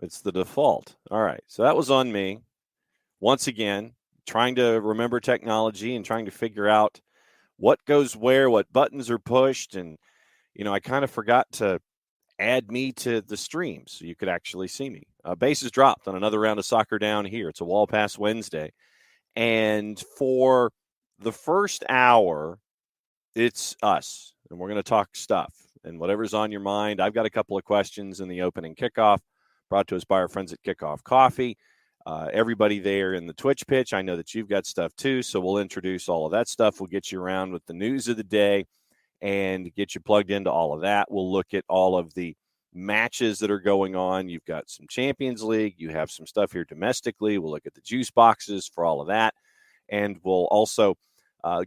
It's the default. All right. So that was on me. Once again, trying to remember technology and trying to figure out what goes where, what buttons are pushed. And, I kind of forgot to add me to the stream so you could actually see me. Bases dropped on another round of soccer down here. It's a Wall Pass Wednesday. And for the first hour, it's us. And we're going to talk stuff and whatever's on your mind. I've got a couple of questions in the opening kickoff brought to us by our friends at Kickoff Coffee. Everybody there in the Twitch pitch, I know that you've got stuff too, so we'll introduce all of that stuff. We'll get you around with the news of the day and get you plugged into all of that. We'll look at all of the matches that are going on. You've got some Champions League. You have some stuff here domestically. We'll look at the juice boxes for all of that. And we'll also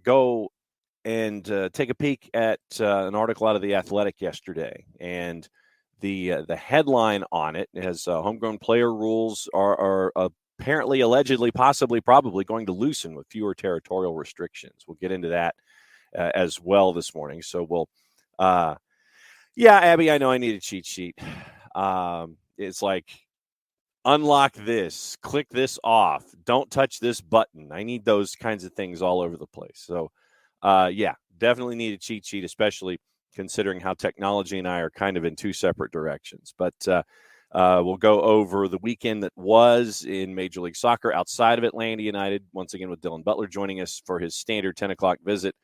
go and take a peek at an article out of The Athletic yesterday. And the headline on it has homegrown player rules are apparently, allegedly, possibly, probably going to loosen with fewer territorial restrictions. We'll get into that as well this morning. So we'll, Abby, I know I need a cheat sheet. It's like, unlock this, click this off, don't touch this button. I need those kinds of things all over the place. So, definitely need a cheat sheet, especially considering how technology and I are kind of in two separate directions. But we'll go over the weekend that was in Major League Soccer outside of Atlanta United, once again with Dylan Butler joining us for his standard 10 o'clock visit.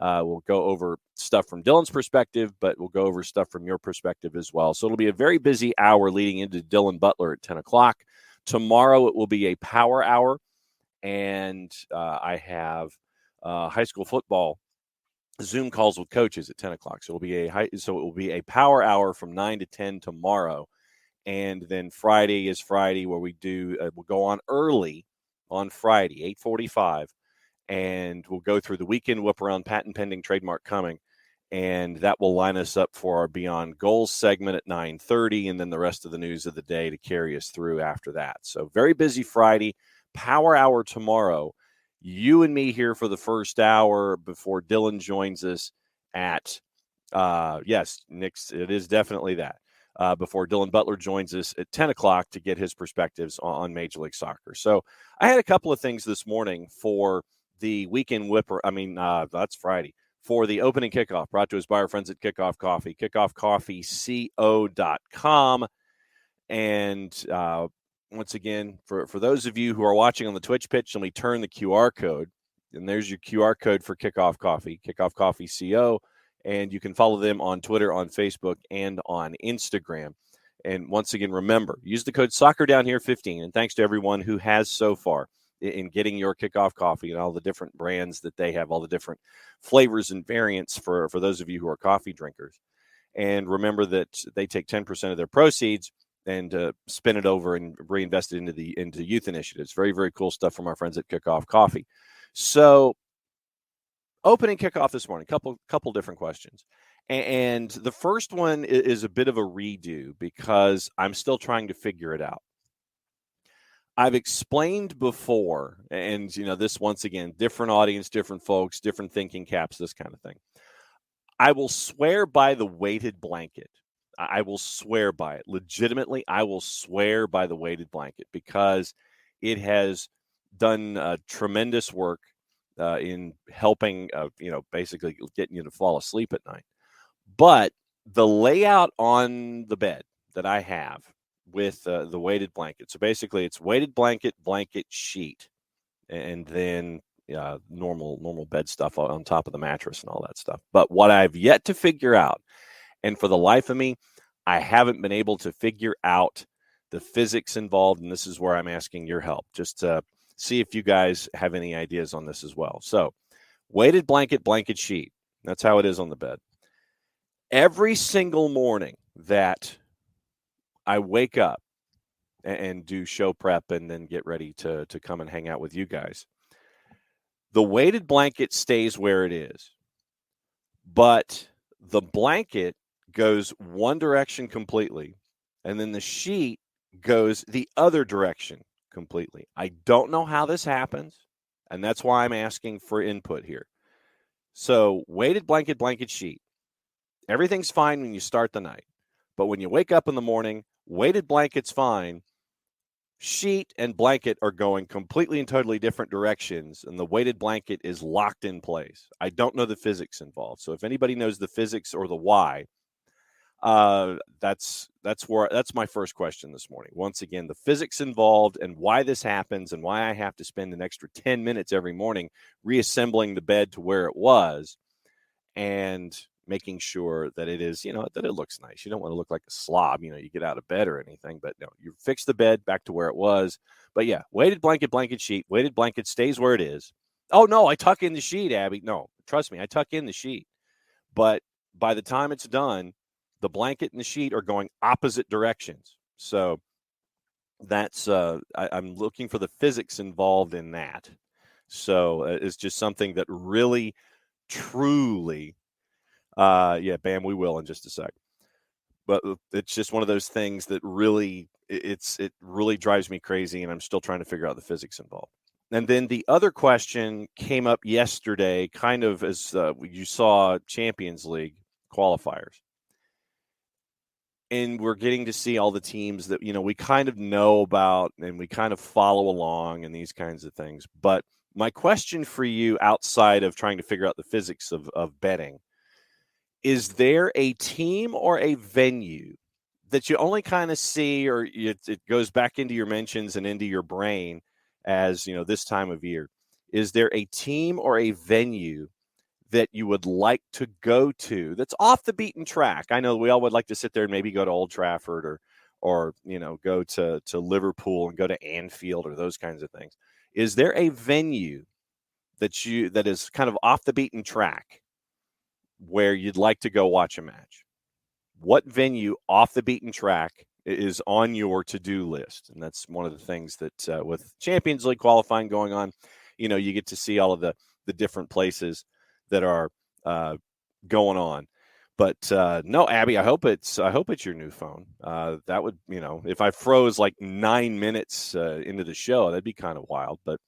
We'll go over stuff from Dylan's perspective, but we'll go over stuff from your perspective as well. So it'll be a very busy hour leading into Dylan Butler at 10 o'clock. Tomorrow it will be a power hour, and I have high school football Zoom calls with coaches at 10 o'clock. So it will be a power hour from 9 to 10 tomorrow. And then Friday is Friday where we'll go on early on Friday, 8:45. And we'll go through the weekend whip around patent pending trademark coming. And that will line us up for our Beyond Goals segment at 9:30. And then the rest of the news of the day to carry us through after that. So very busy Friday, power hour tomorrow. You and me here for the first hour before Dylan joins us at, yes, Nick's, it is definitely that, before Dylan Butler joins us at 10 o'clock to get his perspectives on Major League Soccer. So I had a couple of things this morning for the weekend whipper. That's Friday, for the opening kickoff brought to us by our friends at Kickoff Coffee, kickoffcoffeeco.com. And once again, for those of you who are watching on the Twitch pitch, let me turn the QR code. And there's your QR code for Kickoff Coffee, Kickoff Coffee CO. And you can follow them on Twitter, on Facebook, and on Instagram. And once again, remember, use the code SoccerDownHere15. And thanks to everyone who has so far in getting your Kickoff Coffee and all the different brands that they have, all the different flavors and variants for those of you who are coffee drinkers. And remember that they take 10% of their proceeds and spin it over and reinvest it into youth initiatives. Very, very cool stuff from our friends at Kickoff Coffee. So opening kickoff this morning, couple different questions. And the first one is a bit of a redo because I'm still trying to figure it out. I've explained before, and this once again, different audience, different folks, different thinking caps, this kind of thing. I will swear by the weighted blanket. I will swear by it. Legitimately, I will swear by the weighted blanket because it has done tremendous work in helping, basically getting you to fall asleep at night. But the layout on the bed that I have with the weighted blanket, so basically it's weighted blanket sheet, and then normal bed stuff on top of the mattress and all that stuff. But what I've yet to figure out, and for the life of me, I haven't been able to figure out the physics involved, and this is where I'm asking your help, just to see if you guys have any ideas on this as well. So, weighted blanket sheet, that's how it is on the bed. Every single morning that I wake up and do show prep and then get ready to come and hang out with you guys, the weighted blanket stays where it is, but the blanket goes one direction completely, and then the sheet goes the other direction completely. I don't know how this happens, and that's why I'm asking for input here. So, weighted blanket sheet. Everything's fine when you start the night, but when you wake up in the morning, Weighted blanket's fine. Sheet and blanket are going completely and totally different directions, and the weighted blanket is locked in place. I don't know the physics involved. So if anybody knows the physics or the why, that's my first question this morning. Once again, the physics involved and why this happens and why I have to spend an extra 10 minutes every morning reassembling the bed to where it was and making sure that it is, that it looks nice. You don't want to look like a slob, you get out of bed or anything, but no, you fix the bed back to where it was. But yeah, weighted blanket sheet, weighted blanket stays where it is. Oh no, I tuck in the sheet, Abby. No, trust me, I tuck in the sheet. But by the time it's done, the blanket and the sheet are going opposite directions. So that's I'm looking for the physics involved in that. So it's just something that really, truly, Bam, we will in just a sec. But it's just one of those things that really, it really drives me crazy, and I'm still trying to figure out the physics involved. And then the other question came up yesterday, kind of as you saw Champions League qualifiers. And we're getting to see all the teams that, we kind of know about and we kind of follow along and these kinds of things. But my question for you, outside of trying to figure out the physics of betting, is there a team or a venue that you only kind of see, or it goes back into your mentions and into your brain as, this time of year? Is there a team or a venue that you would like to go to that's off the beaten track? I know we all would like to sit there and maybe go to Old Trafford or go to Liverpool and go to Anfield or those kinds of things. Is there a venue that is kind of off the beaten track where you'd like to go watch a match? What venue off the beaten track is on your to-do list? And that's one of the things that with Champions League qualifying going on, you get to see all of the different places that are going on. But no, Abby, I hope it's your new phone. That would, if I froze like 9 minutes into the show, that'd be kind of wild. But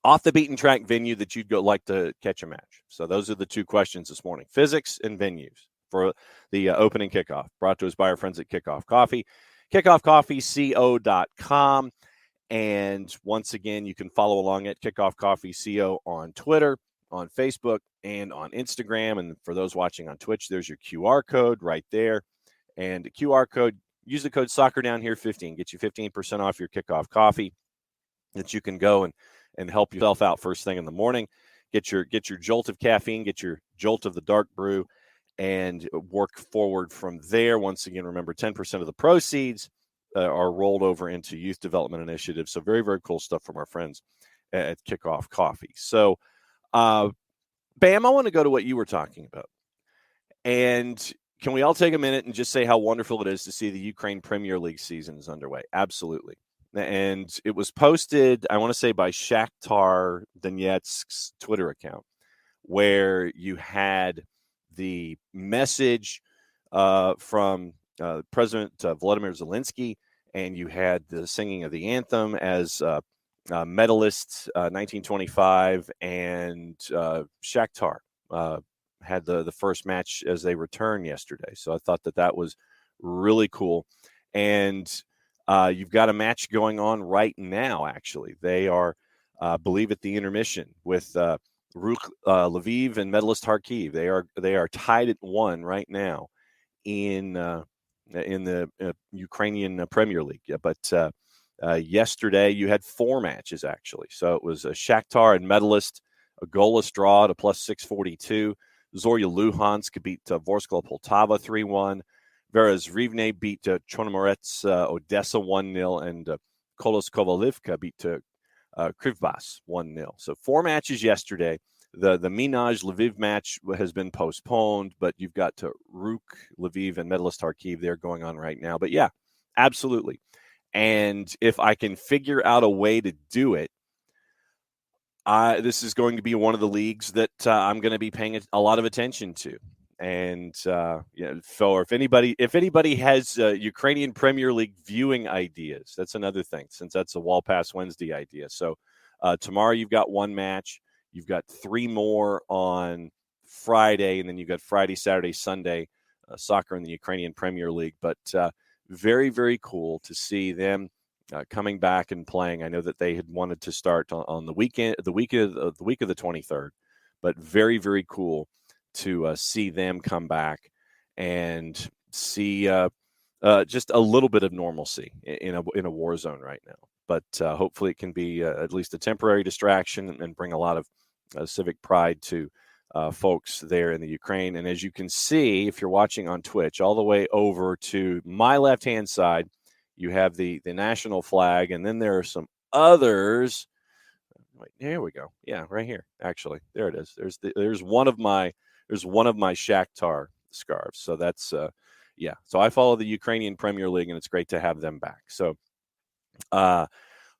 off the beaten track venue that you'd go like to catch a match. So those are the two questions this morning: physics and venues for the opening kickoff. Brought to us by our friends at Kickoff Coffee, kickoffcoffeeco.com. And once again, you can follow along at Kickoff Coffee CO on Twitter, on Facebook, and on Instagram. And for those watching on Twitch, there's your QR code right there. And the QR code, use the code SoccerDownHere15, get you 15% off your Kickoff Coffee, that you can go and help yourself out first thing in the morning. Get your jolt of caffeine, get your jolt of the dark brew, and work forward from there. Once again, remember, 10% of the proceeds are rolled over into youth development initiatives. So very, very cool stuff from our friends at Kickoff Coffee. So, Bam, I want to go to what you were talking about. And can we all take a minute and just say how wonderful it is to see the Ukraine Premier League season is underway? Absolutely. And it was posted, I want to say, by Shakhtar Donetsk's Twitter account, where you had the message from President Volodymyr Zelensky, and you had the singing of the anthem as medalists 1925, and Shakhtar had the first match as they returned yesterday. So I thought that was really cool. And you've got a match going on right now, actually. They are, I believe, at the intermission with Ruk Lviv and medalist Kharkiv. They are tied at 1 right now in the Ukrainian Premier League. Yeah, but yesterday you had 4 matches, actually. So it was a Shakhtar and medalist, a goalless draw at a plus 642. Zorya Luhansk beat Vorskla Poltava 3-1. Whereas Rivne beat Chornomorets Odessa 1-0, and Kolos Kovalivka beat Krivbas 1-0. So 4 matches yesterday. The Minaj Lviv match has been postponed, but you've got Ruk Lviv and medalist Kharkiv there going on right now. But yeah, absolutely. And if I can figure out a way to do it, this is going to be one of the leagues that I'm going to be paying a lot of attention to. And so if anybody has Ukrainian Premier League viewing ideas, that's another thing, since that's a Wall Pass Wednesday idea. So tomorrow you've got 1 match. You've got 3 more on Friday, and then you've got Friday, Saturday, Sunday soccer in the Ukrainian Premier League. But very, very cool to see them coming back and playing. I know that they had wanted to start on the week of the 23rd, but very, very cool to see them come back and see just a little bit of normalcy in a war zone right now. But hopefully it can be at least a temporary distraction and bring a lot of civic pride to folks there in the Ukraine. And as you can see, if you're watching on Twitch, all the way over to my left-hand side, you have the national flag, and then there are some others. Wait, here we go. Yeah, right here. Actually, there it is. There's one of my Shakhtar scarves. So that's yeah. So I follow the Ukrainian Premier League, and it's great to have them back. So, all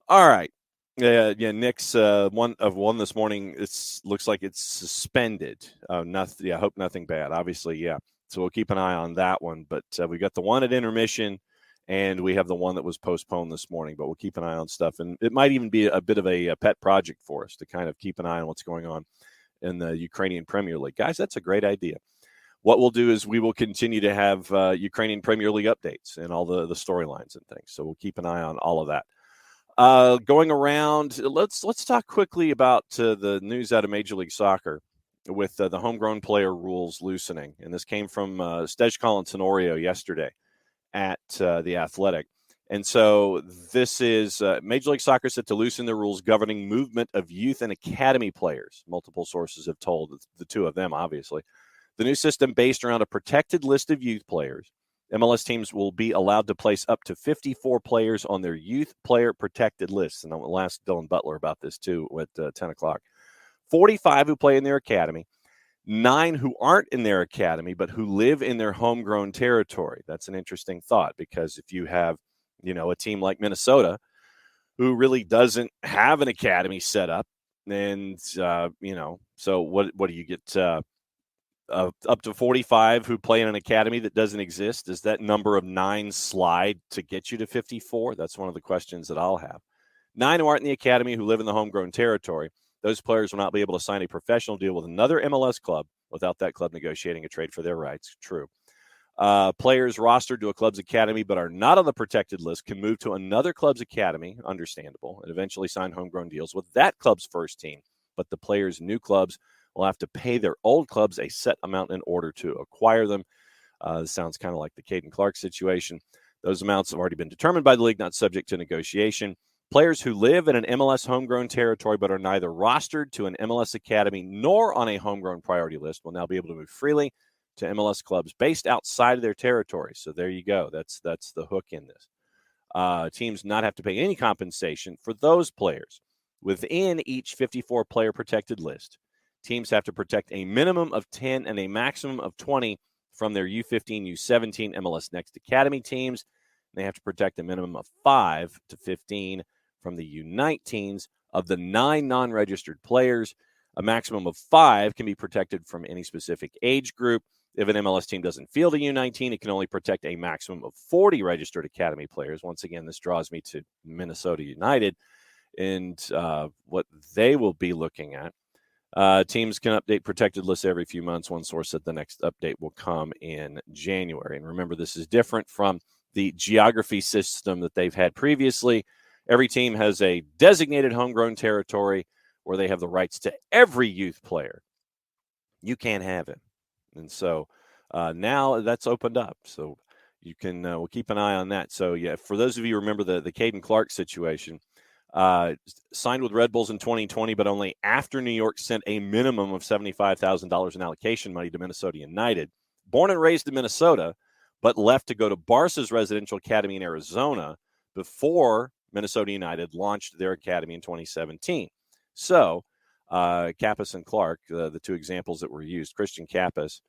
right. Yeah. Nick's one this morning. It looks like it's suspended. Nothing. Yeah. I hope nothing bad. Obviously, yeah. So we'll keep an eye on that one. But we got the one at intermission, and we have the one that was postponed this morning. But we'll keep an eye on stuff, and it might even be a bit of a pet project for us to kind of keep an eye on what's going on in the Ukrainian Premier League. Guys, that's a great idea. What we'll do is we will continue to have Ukrainian Premier League updates and all the storylines and things. So we'll keep an eye on all of that. Going around, let's talk quickly about the news out of Major League Soccer with the homegrown player rules loosening. And this came from Stejko Tenorio yesterday at The Athletic. And so this is Major League Soccer set to loosen the rules governing movement of youth and academy players. Multiple sources have told, the two of them, obviously. The new system based around a protected list of youth players. MLS teams will be allowed to place up to 54 players on their youth player protected list. And I'll ask Dylan Butler about this too at 10 o'clock. 45 who play in their academy, 9 who aren't in their academy, but who live in their homegrown territory. That's an interesting thought, because if you have, a team like Minnesota who really doesn't have an academy set up, and, so what do you get? Up to 45 who play in an academy that doesn't exist. Does that number of 9 slide to get you to 54? That's one of the questions that I'll have. 9 who aren't in the academy who live in the homegrown territory. Those players will not be able to sign a professional deal with another MLS club without that club negotiating a trade for their rights. True. Players rostered to a club's academy but are not on the protected list can move to another club's academy, understandable, and eventually sign homegrown deals with that club's first team. But the players' new clubs will have to pay their old clubs a set amount in order to acquire them. This sounds kind of like the Caden Clark situation. Those amounts have already been determined by the league, not subject to negotiation. Players who live in an MLS homegrown territory but are neither rostered to an MLS academy nor on a homegrown priority list will now be able to move freely to MLS clubs based outside of their territory. So there you go. That's the hook in this. Teams not have to pay any compensation for those players within each 54-player protected list. Teams have to protect a minimum of 10 and a maximum of 20 from their U15, U17 MLS Next Academy teams. They have to protect a minimum of 5 to 15 from the U19s of the 9 non-registered players. A maximum of 5 can be protected from any specific age group. If an MLS team doesn't field a U19, it can only protect a maximum of 40 registered academy players. Once again, this draws me to Minnesota United and what they will be looking at. Teams can update protected lists every few months. One source said the next update will come in January. And remember, this is different from the geography system that they've had previously. Every team has a designated homegrown territory where they have the rights to every youth player. You can't have him. And so now that's opened up. So you can, we'll keep an eye on that. So, yeah, for those of you who remember the Caden Clark situation, signed with Red Bulls in 2020, but only after New York sent a minimum of $75,000 in allocation money to Minnesota United. Born and raised in Minnesota, but left to go to Barca's residential academy in Arizona before Minnesota United launched their academy in 2017. So Kappas and Clark, the two examples that were used, Christian Kappas,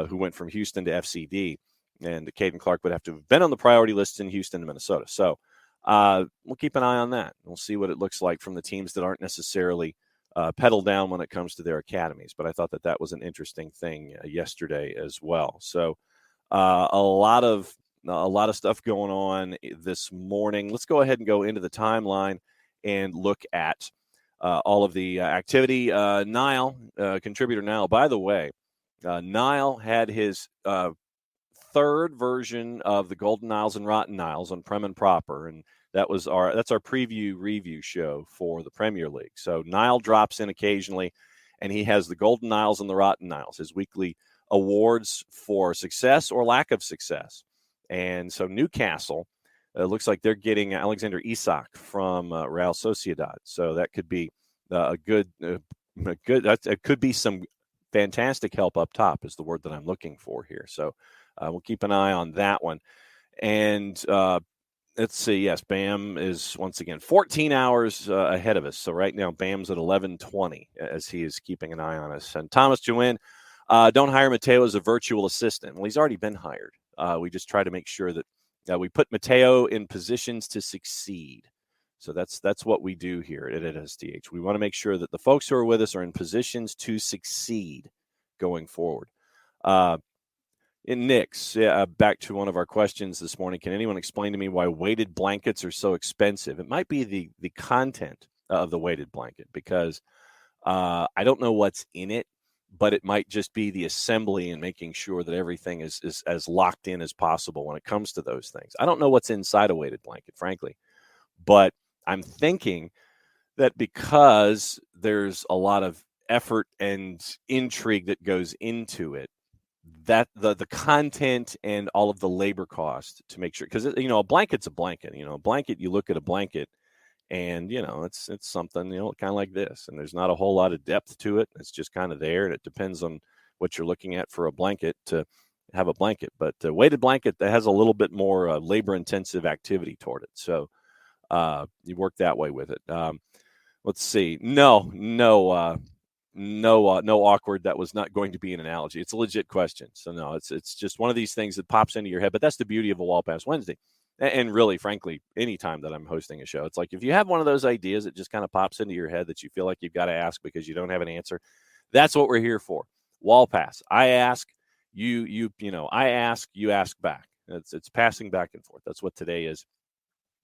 who went from Houston to FCD, and Caden Clark would have to have been on the priority list in Houston to Minnesota. So we'll keep an eye on that. We'll see what it looks like from the teams that aren't necessarily pedal down when it comes to their academies. But I thought that was an interesting thing yesterday as well. So a lot of stuff going on this morning. Let's go ahead and go into the timeline and look at all of the activity. Niall, contributor Niall, by the way, Niall had his third version of the Golden Isles and Rotten Isles on Prem and Proper, and that's our preview review show for the Premier League. So Nile drops in occasionally, and he has the Golden Isles and the Rotten Isles, his weekly awards for success or lack of success. And so Newcastle, looks like they're getting Alexander Isak from Real Sociedad. So that could be it could be some fantastic help up top is the word that I'm looking for here. So we'll keep an eye on that one. And let's see. Yes, Bam is once again 14 hours ahead of us. So right now, Bam's at 11:20 as he is keeping an eye on us. And Thomas Jewin, don't hire Mateo as a virtual assistant. Well, he's already been hired. We just try to make sure that we put Mateo in positions to succeed. So that's what we do here at SDH. We want to make sure that the folks who are with us are in positions to succeed going forward. In Nick's, back to one of our questions this morning. Can anyone explain to me why weighted blankets are so expensive? It might be the content of the weighted blanket, because I don't know what's in it, but it might just be the assembly and making sure that everything is as locked in as possible when it comes to those things. I don't know what's inside a weighted blanket, frankly, but I'm thinking that because there's a lot of effort and intrigue that goes into it, that the content and all of the labor cost to make sure, because a blanket's a blanket. A blanket, you look at a blanket and it's something kind of like this, and there's not a whole lot of depth to it. It's just kind of there, and it depends on what you're looking at for a blanket to have a blanket. But a weighted blanket that has a little bit more labor intensive activity toward it, so you work that way with it. Let's see. No awkward. That was not going to be an analogy. It's a legit question. So no, it's just one of these things that pops into your head. But that's the beauty of a Wall Pass Wednesday. And really, frankly, anytime that I'm hosting a show, it's like if you have one of those ideas that just kind of pops into your head that you feel like you've got to ask because you don't have an answer, that's what we're here for. Wall Pass. I ask, I ask, you ask back. It's passing back and forth. That's what today is,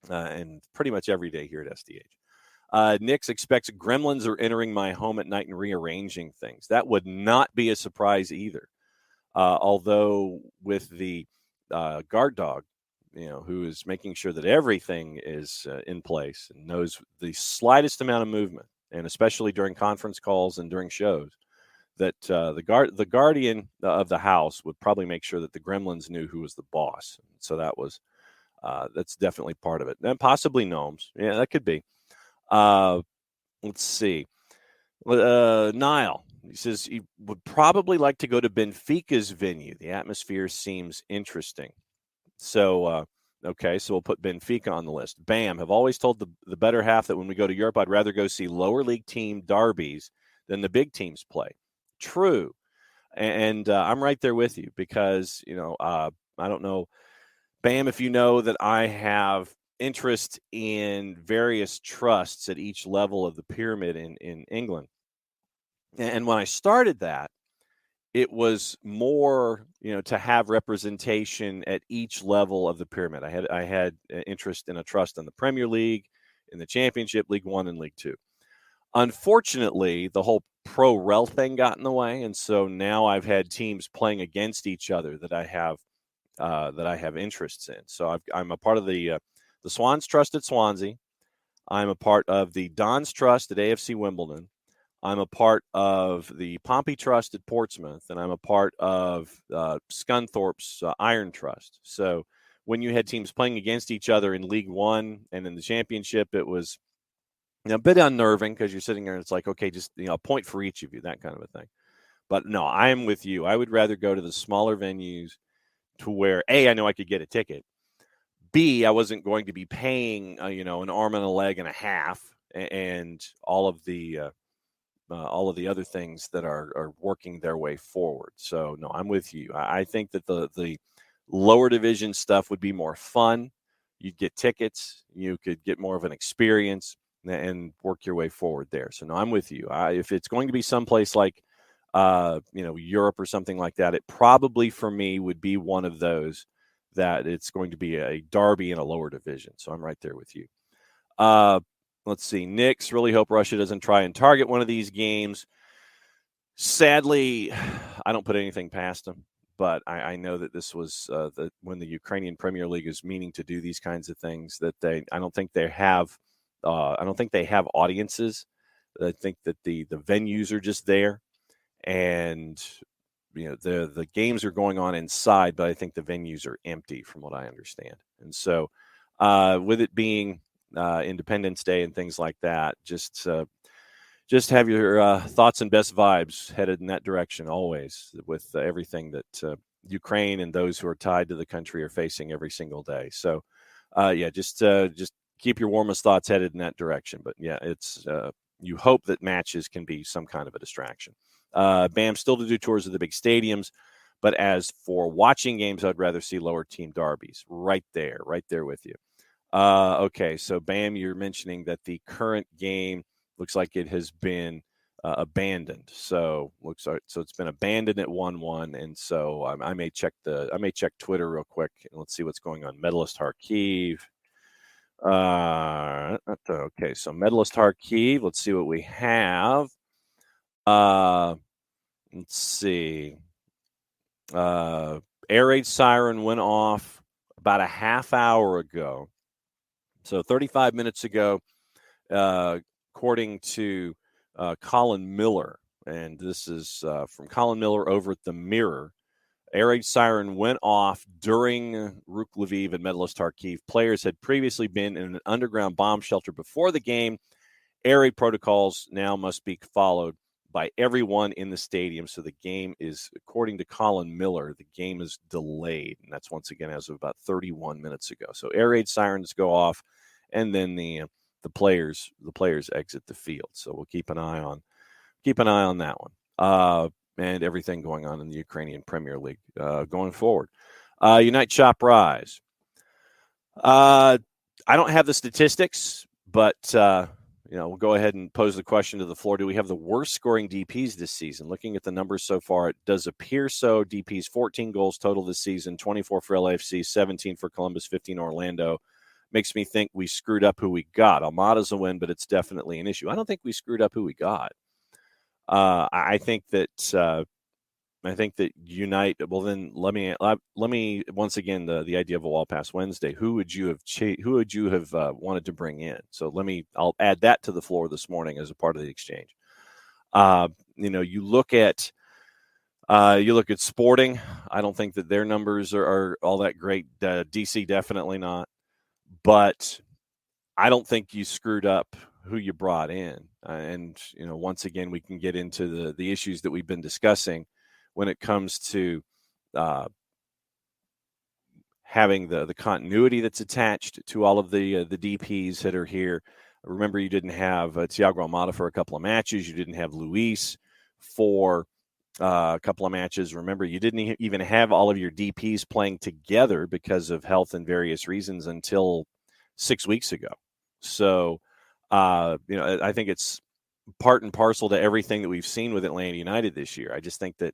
and pretty much every day here at SDH. Nix expects gremlins are entering my home at night and rearranging things. That would not be a surprise either. Although with the guard dog, who is making sure that everything is in place and knows the slightest amount of movement, and especially during conference calls and during shows, that the guardian of the house would probably make sure that the gremlins knew who was the boss. So that's definitely part of it. And possibly gnomes. Yeah, that could be. Let's see. Niall, he says he would probably like to go to Benfica's venue. The atmosphere seems interesting. So, okay, so we'll put Benfica on the list. Bam, have always told the better half that when we go to Europe, I'd rather go see lower league team derbies than the big teams play. True. And I'm right there with you because, I don't know, Bam, if you know that I have interest in various trusts at each level of the pyramid in England. And when I started that, it was more, to have representation at each level of the pyramid. I had interest in a trust in the Premier League, in the Championship, League One, and League Two. Unfortunately, the whole pro rel thing got in the way, and so now I've had teams playing against each other that I have interests in. So I'm a part of the Swans Trust at Swansea. I'm a part of the Dons Trust at AFC Wimbledon. I'm a part of the Pompey Trust at Portsmouth, and I'm a part of Scunthorpe's Iron Trust. So when you had teams playing against each other in League One and in the Championship, it was a bit unnerving because you're sitting there and it's like, okay, just a point for each of you, that kind of a thing. But no, I am with you. I would rather go to the smaller venues to where, A, I know I could get a ticket. B, I wasn't going to be paying, an arm and a leg and a half and all of the other things that are working their way forward. So, no, I'm with you. I think that the lower division stuff would be more fun. You'd get tickets. You could get more of an experience and work your way forward there. So, no, I'm with you. If it's going to be someplace like, Europe or something like that, it probably for me would be one of those that it's going to be a derby in a lower division. So I'm right there with you. Let's see. Knicks really hope Russia doesn't try and target one of these games. Sadly, I don't put anything past them, but I know that this was when the Ukrainian Premier League is meaning to do these kinds of things, that I don't think they have audiences. I think that the venues are just there, and the games are going on inside, but I think the venues are empty from what I understand. And so with it being Independence Day and things like that, just have your thoughts and best vibes headed in that direction always, with everything that Ukraine and those who are tied to the country are facing every single day. So just keep your warmest thoughts headed in that direction. But yeah, it's you hope that matches can be some kind of a distraction. Bam, still to do tours of the big stadiums, but as for watching games, I'd rather see lower team derbies. Right there with you. Okay, so Bam, you're mentioning that the current game looks like it has been abandoned. So it's been abandoned at 1-1, and so I may check Twitter real quick and let's see what's going on. Medalist Kharkiv. Okay, so Medalist Kharkiv. Let's see what we have. Let's see. Air raid siren went off about a half hour ago. So 35 minutes ago, according to Colin Miller, and this is from Colin Miller over at the Mirror. Air raid siren went off during Ruk Lviv and Medalist Kharkiv. Players had previously been in an underground bomb shelter before the game. Air raid protocols now must be followed by everyone in the stadium. So the game is, according to Colin Miller, the game is delayed. And that's once again as of about 31 minutes ago. So air raid sirens go off, and then the players exit the field. So we'll keep an eye on that one. And everything going on in the Ukrainian Premier League going forward. Unite, Chop, Rise. I don't have the statistics, but we'll go ahead and pose the question to the floor. Do we have the worst scoring DPs this season? Looking at the numbers so far, it does appear so. DPs 14 goals total this season, 24 for LAFC, 17 for Columbus, 15 Orlando. Makes me think we screwed up who we got. Almada's a win, but it's definitely an issue. I don't think we screwed up who we got. I think that Unite. Well, then let me once again the idea of a wall pass Wednesday. Who would you have wanted to bring in? So I'll add that to the floor this morning as a part of the exchange. You look at Sporting. I don't think that their numbers are all that great. DC definitely not, but I don't think you screwed up who you brought in. And once again, we can get into the issues that we've been discussing when it comes to having the continuity that's attached to all of the DPs that are here. Remember, you didn't have Thiago Almada for a couple of matches. You didn't have Luis for a couple of matches. Remember, you didn't even have all of your DPs playing together because of health and various reasons until 6 weeks ago. So, I think it's part and parcel to everything that we've seen with Atlanta United this year. I just think that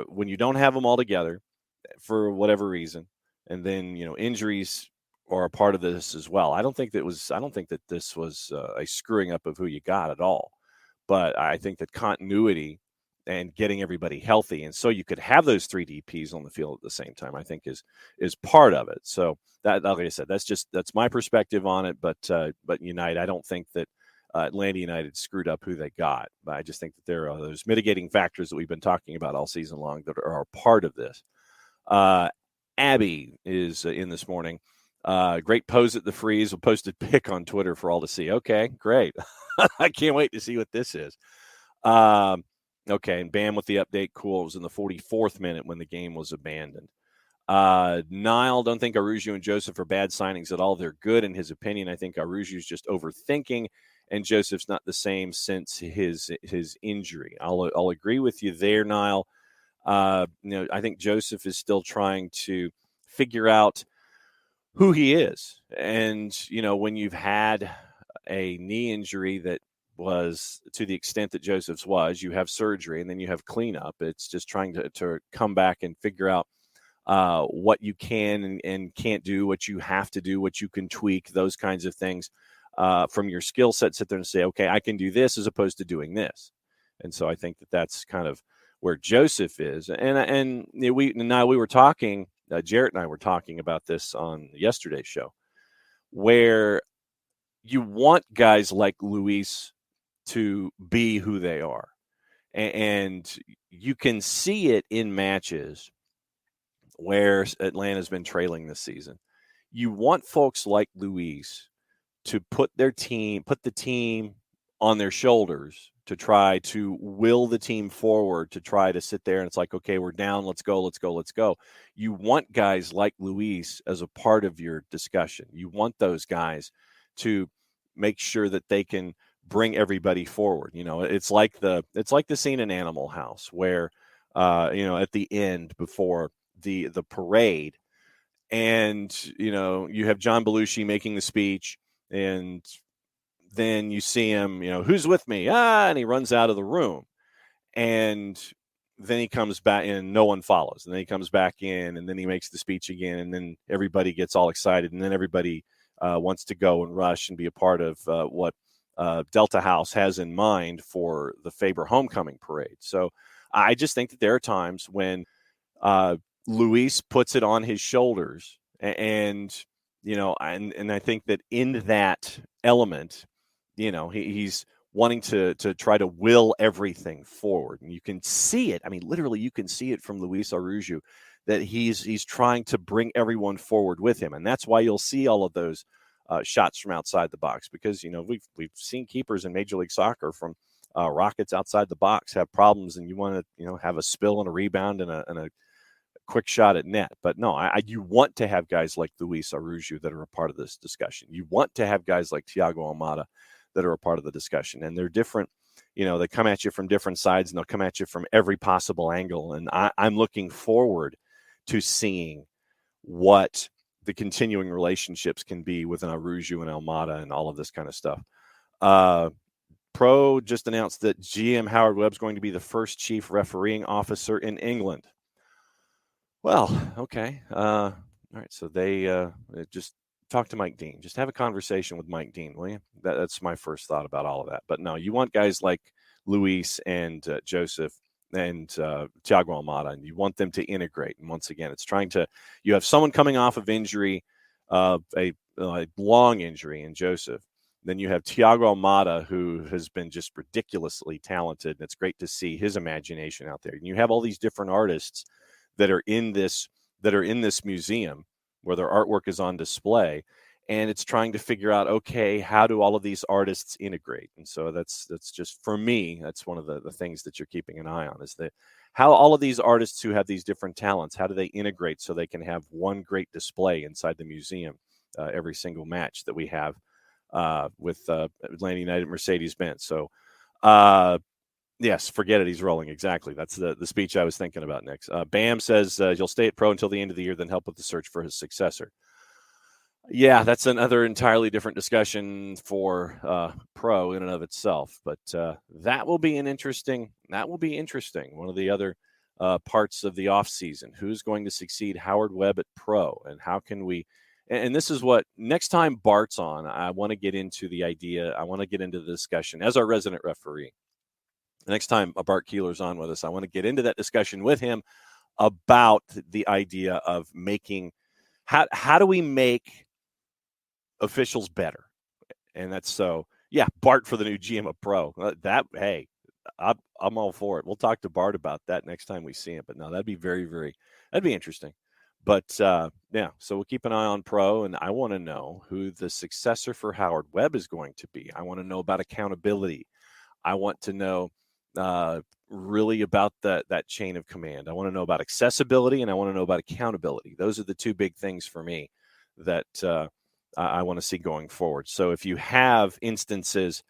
when you don't have them all together for whatever reason, and then injuries are a part of this as well. I don't think that this was a screwing up of who you got at all. But I think that continuity and getting everybody healthy, and so you could have those three DPs on the field at the same time, I think is part of it. So that, like I said, that's my perspective on it. But United, I don't think that Atlanta United screwed up who they got. But I just think that there are those mitigating factors that we've been talking about all season long that are a part of this. Abby is in this morning. Great pose at the freeze. We'll post a pic on Twitter for all to see. Okay, great. I can't wait to see what this is. Okay, and Bam with the update. Cool. It was in the 44th minute when the game was abandoned. Niall, don't think Arujo and Joseph are bad signings at all. They're good in his opinion. I think Arujo's just overthinking, and Joseph's not the same since his injury. I'll agree with you there, Niall. I think Joseph is still trying to figure out who he is. And, when you've had a knee injury that was to the extent that Joseph's was, you have surgery and then you have cleanup. It's just trying to come back and figure out what you can and can't do, what you have to do, what you can tweak, those kinds of things from your skill set. Sit there and say, okay, I can do this as opposed to doing this. And so I think that that's kind of where Joseph is. And we were talking, Jarrett and I were talking about this on yesterday's show, where you want guys like Luis to be who they are. And you can see it in matches where Atlanta's been trailing this season. You want folks like Luis to put the team on their shoulders to try to will the team forward, to try to sit there and it's like, okay, we're down, let's go. You want guys like Luis as a part of your discussion. You want those guys to make sure that they can bring everybody forward. It's like the scene in Animal House where at the end before the parade, and you have John Belushi making the speech, and then you see him, who's with me? And he runs out of the room. And then he comes back and no one follows. And then he comes back in and then he makes the speech again. And then everybody gets all excited. And then everybody wants to go and rush and be a part of what Delta House has in mind for the Faber Homecoming Parade. So I just think that there are times when Luis puts it on his shoulders. And I think that in that element, he's wanting to try to will everything forward. And you can see it. I mean, literally, you can see it from Luis Araujo that he's trying to bring everyone forward with him. And that's why you'll see all of those shots from outside the box, because, we've seen keepers in Major League Soccer from rockets outside the box have problems, and you want to, have a spill and a rebound and a quick shot at net. But no, you want to have guys like Luis Araujo that are a part of this discussion. You want to have guys like Thiago Almada that are a part of the discussion, and they're different. They come at you from different sides, and they'll come at you from every possible angle. And I'm looking forward to seeing what the continuing relationships can be with an Araujo and Almada and all of this kind of stuff. Pro just announced that GM Howard Webb's going to be the first chief refereeing officer in England. Well, okay. All right. So they just talk to Mike Dean. Just have a conversation with Mike Dean, will you? That's my first thought about all of that. But no, you want guys like Luis and Joseph and Thiago Almada, and you want them to integrate. And once again, you have someone coming off of injury, a long injury in Joseph. Then you have Thiago Almada, who has been just ridiculously talented. And it's great to see his imagination out there. And you have all these different artists that are in this museum where their artwork is on display, and it's trying to figure out, okay, how do all of these artists integrate? And so that's just, for me, that's one of the things that you're keeping an eye on, is that how all of these artists who have these different talents, how do they integrate so they can have one great display inside the museum every single match that we have with Atlanta United Mercedes-Benz. So yes, forget it. He's rolling. Exactly. That's the speech I was thinking about next. Bam says you'll stay at Pro until the end of the year, then help with the search for his successor. Yeah, that's another entirely different discussion for Pro in and of itself. But that will be interesting. One of the other parts of the offseason. Who's going to succeed Howard Webb at Pro, and how can we? And this is what next time Bart's on, I want to get into the idea. I want to get into the discussion as our resident referee. Next time Bart Keeler's on with us, I want to get into that discussion with him about the idea of making how do we make officials better? And that's so, yeah, Bart for the new GM of Pro. Hey, I'm all for it. We'll talk to Bart about that next time we see him. But no, that'd be that'd be interesting. But yeah, so we'll keep an eye on Pro, and I want to know who the successor for Howard Webb is going to be. I want to know about accountability. I want to know really about that chain of command. I want to know about accessibility, and I want to know about accountability. Those are the two big things for me that I want to see going forward. So if you have instances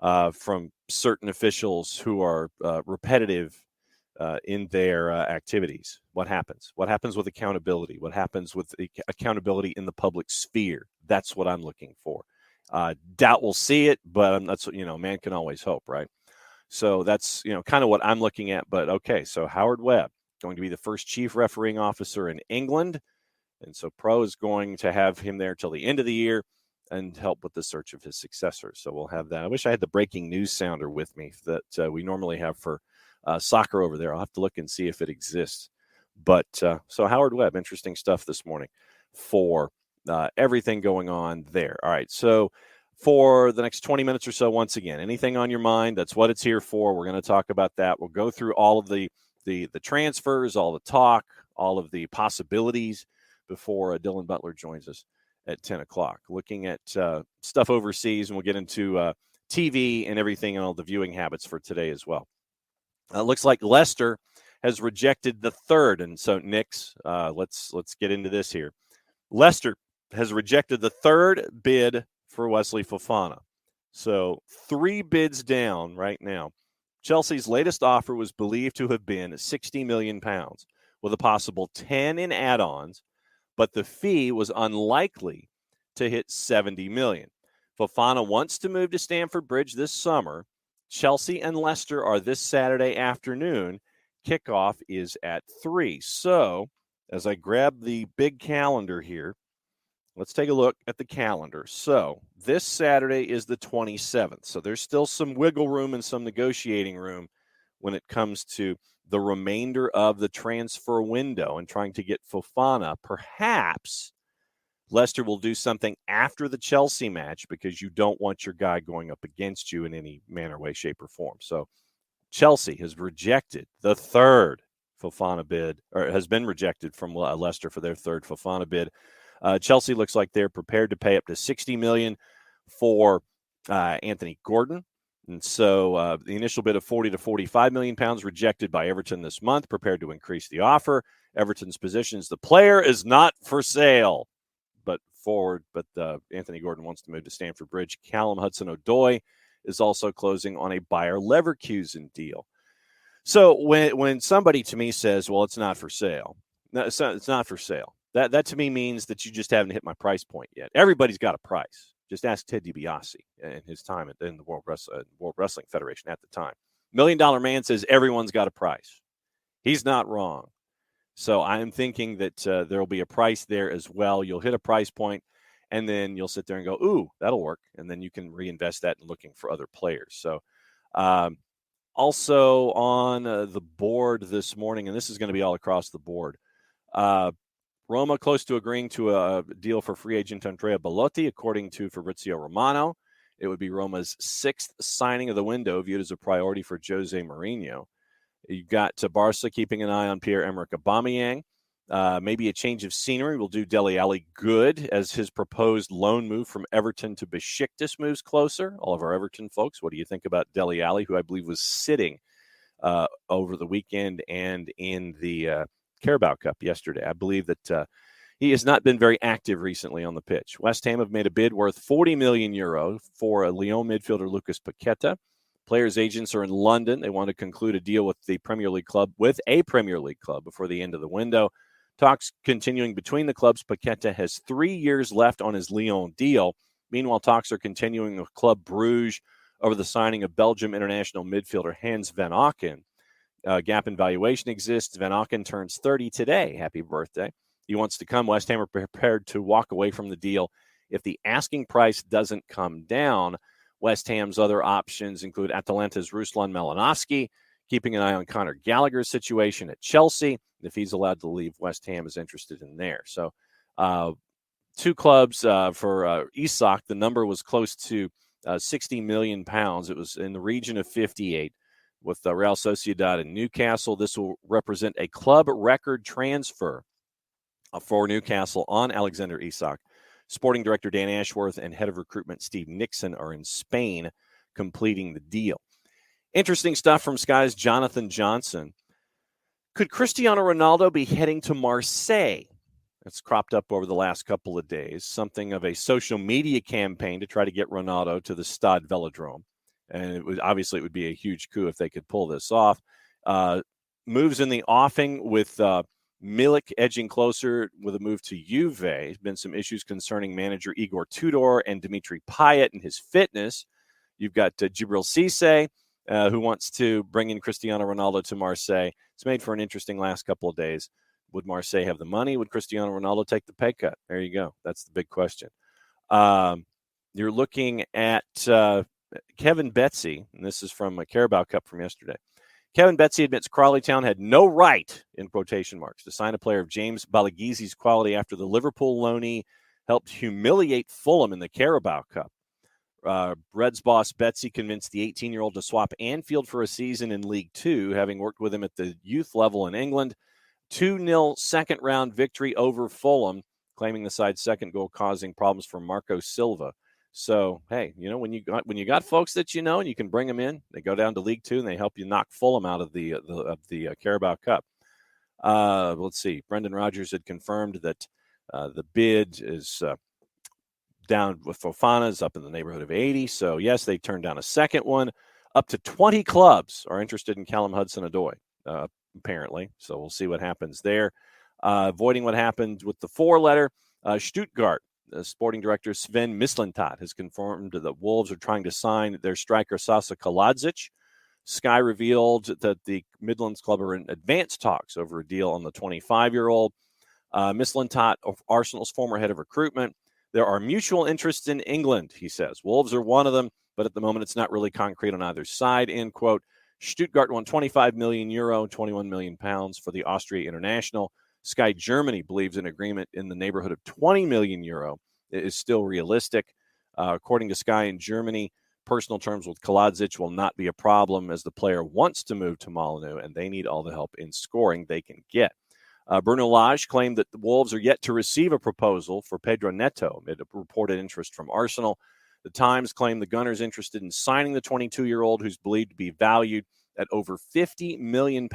from certain officials who are repetitive in their activities, what happens? What happens with accountability? What happens with accountability in the public sphere? That's what I'm looking for. Doubt we'll see it, but that's, man can always hope, right? So that's, kind of what I'm looking at. But okay, so Howard Webb going to be the first chief refereeing officer in England. And so Pro is going to have him there till the end of the year and help with the search of his successor. So we'll have that. I wish I had the breaking news sounder with me that we normally have for soccer over there. I'll have to look and see if it exists. But so Howard Webb, interesting stuff this morning for everything going on there. All right, so for the next 20 minutes or so, once again, anything on your mind, that's what it's here for. We're going to talk about that. We'll go through all of the transfers, all the talk, all of the possibilities before Dylan Butler joins us at 10 o'clock, looking at stuff overseas, and we'll get into TV and everything and all the viewing habits for today as well. Looks like Leicester has rejected the third, and so Knicks, let's get into this here. Leicester has rejected the third bid for Wesley Fofana. So 3 bids down right now. Chelsea's latest offer was believed to have been £60 million, with a possible 10 in add-ons, but the fee was unlikely to hit $70 million. Fofana wants to move to Stamford Bridge this summer. Chelsea and Leicester are this Saturday afternoon. Kickoff is at 3. So, as I grab the big calendar here, let's take a look at the calendar. So, this Saturday is the 27th. So, there's still some wiggle room and some negotiating room when it comes to the remainder of the transfer window and trying to get Fofana. Perhaps Leicester will do something after the Chelsea match because you don't want your guy going up against you in any manner, way, shape, or form. So Chelsea has rejected the third Fofana bid, or has been rejected from Leicester for their third Fofana bid. Chelsea looks like they're prepared to pay up to $60 million for Anthony Gordon. And so the initial bid of £40 to £45 million rejected by Everton this month, prepared to increase the offer. Everton's positions the player is not for sale, but Anthony Gordon wants to move to Stamford Bridge. Callum Hudson-Odoi is also closing on a Bayer Leverkusen deal. So when somebody to me says, well, it's not for sale, no, it's not for sale. That to me means that you just haven't hit my price point yet. Everybody's got a price. Just ask Ted DiBiase in his time in the World Wrestling Federation at the time. $1 Million Man says everyone's got a price. He's not wrong. So I'm thinking that there will be a price there as well. You'll hit a price point, and then you'll sit there and go, ooh, that'll work. And then you can reinvest that in looking for other players. So also on the board this morning, and this is going to be all across the board, Roma close to agreeing to a deal for free agent Andrea Belotti, according to Fabrizio Romano. It would be Roma's 6th signing of the window, viewed as a priority for Jose Mourinho. You've got Barca keeping an eye on Pierre-Emerick Aubameyang. Maybe a change of scenery will do Dele Alli good as his proposed loan move from Everton to Besiktas moves closer. All of our Everton folks, what do you think about Dele Alli, who I believe was sitting over the weekend and in the Carabao Cup yesterday? I believe that he has not been very active recently on the pitch. West Ham have made a bid worth €40 million for a Lyon midfielder Lucas Paqueta. Players' agents are in London. They want to conclude a deal with a Premier League club before the end of the window. Talks continuing between the clubs. Paqueta has 3 years left on his Lyon deal. Meanwhile, talks are continuing with Club Bruges over the signing of Belgium international midfielder Hans van Aken. Gap in valuation exists. Van Aken turns 30 today. Happy birthday. He wants to come. West Ham are prepared to walk away from the deal if the asking price doesn't come down. West Ham's other options include Atalanta's Ruslan Malinovsky, keeping an eye on Conor Gallagher's situation at Chelsea. If he's allowed to leave, West Ham is interested in there. So 2 clubs for Isak. The number was close to £60 million. It was in the region of 58 with Real Sociedad and Newcastle. This will represent a club record transfer for Newcastle on Alexander Isak. Sporting director Dan Ashworth and head of recruitment Steve Nixon are in Spain completing the deal. Interesting stuff from Sky's Jonathan Johnson. Could Cristiano Ronaldo be heading to Marseille? That's cropped up over the last couple of days. Something of a social media campaign to try to get Ronaldo to the Stade Velodrome. And it would be a huge coup if they could pull this off. Moves in the offing with Milik edging closer with a move to Juve. There's been some issues concerning manager Igor Tudor and Dimitri Payet and his fitness. You've got Djibril Cissé, who wants to bring in Cristiano Ronaldo to Marseille. It's made for an interesting last couple of days. Would Marseille have the money? Would Cristiano Ronaldo take the pay cut? There you go. That's the big question. You're looking at Kevin Betsy, and this is from a Carabao Cup from yesterday. Kevin Betsy admits Crawley Town had no right, in quotation marks, to sign a player of James Balagizi's quality after the Liverpool loanee helped humiliate Fulham in the Carabao Cup. Reds boss Betsy convinced the 18-year-old to swap Anfield for a season in League Two, having worked with him at the youth level in England. 2-0 second-round victory over Fulham, claiming the side's second goal causing problems for Marco Silva. So, hey, when you got folks that and you can bring them in, they go down to League Two and they help you knock Fulham out of the Carabao Cup. Let's see. Brendan Rodgers had confirmed that the bid is down with Fofana's up in the neighborhood of 80. So, yes, they turned down a second one. Up to 20 clubs are interested in Callum Hudson-Odoi, apparently. So we'll see what happens there. Avoiding what happened with the four-letter, Stuttgart. Sporting director Sven Mislintat has confirmed that Wolves are trying to sign their striker Sasa Kaladzic. Sky revealed that the Midlands club are in advanced talks over a deal on the 25-year-old. Mislintat, Arsenal's former head of recruitment. There are mutual interests in England, he says. Wolves are one of them, but at the moment it's not really concrete on either side, end quote. Stuttgart won €25 million, £21 million for the Austria international. Sky Germany believes an agreement in the neighborhood of €20 million is still realistic. According to Sky in Germany, personal terms with Kaladzic will not be a problem as the player wants to move to Molineux, and they need all the help in scoring they can get. Bruno Lage claimed that the Wolves are yet to receive a proposal for Pedro Neto amid a reported interest from Arsenal. The Times claimed the Gunners interested in signing the 22-year-old, who's believed to be valued at over £50 million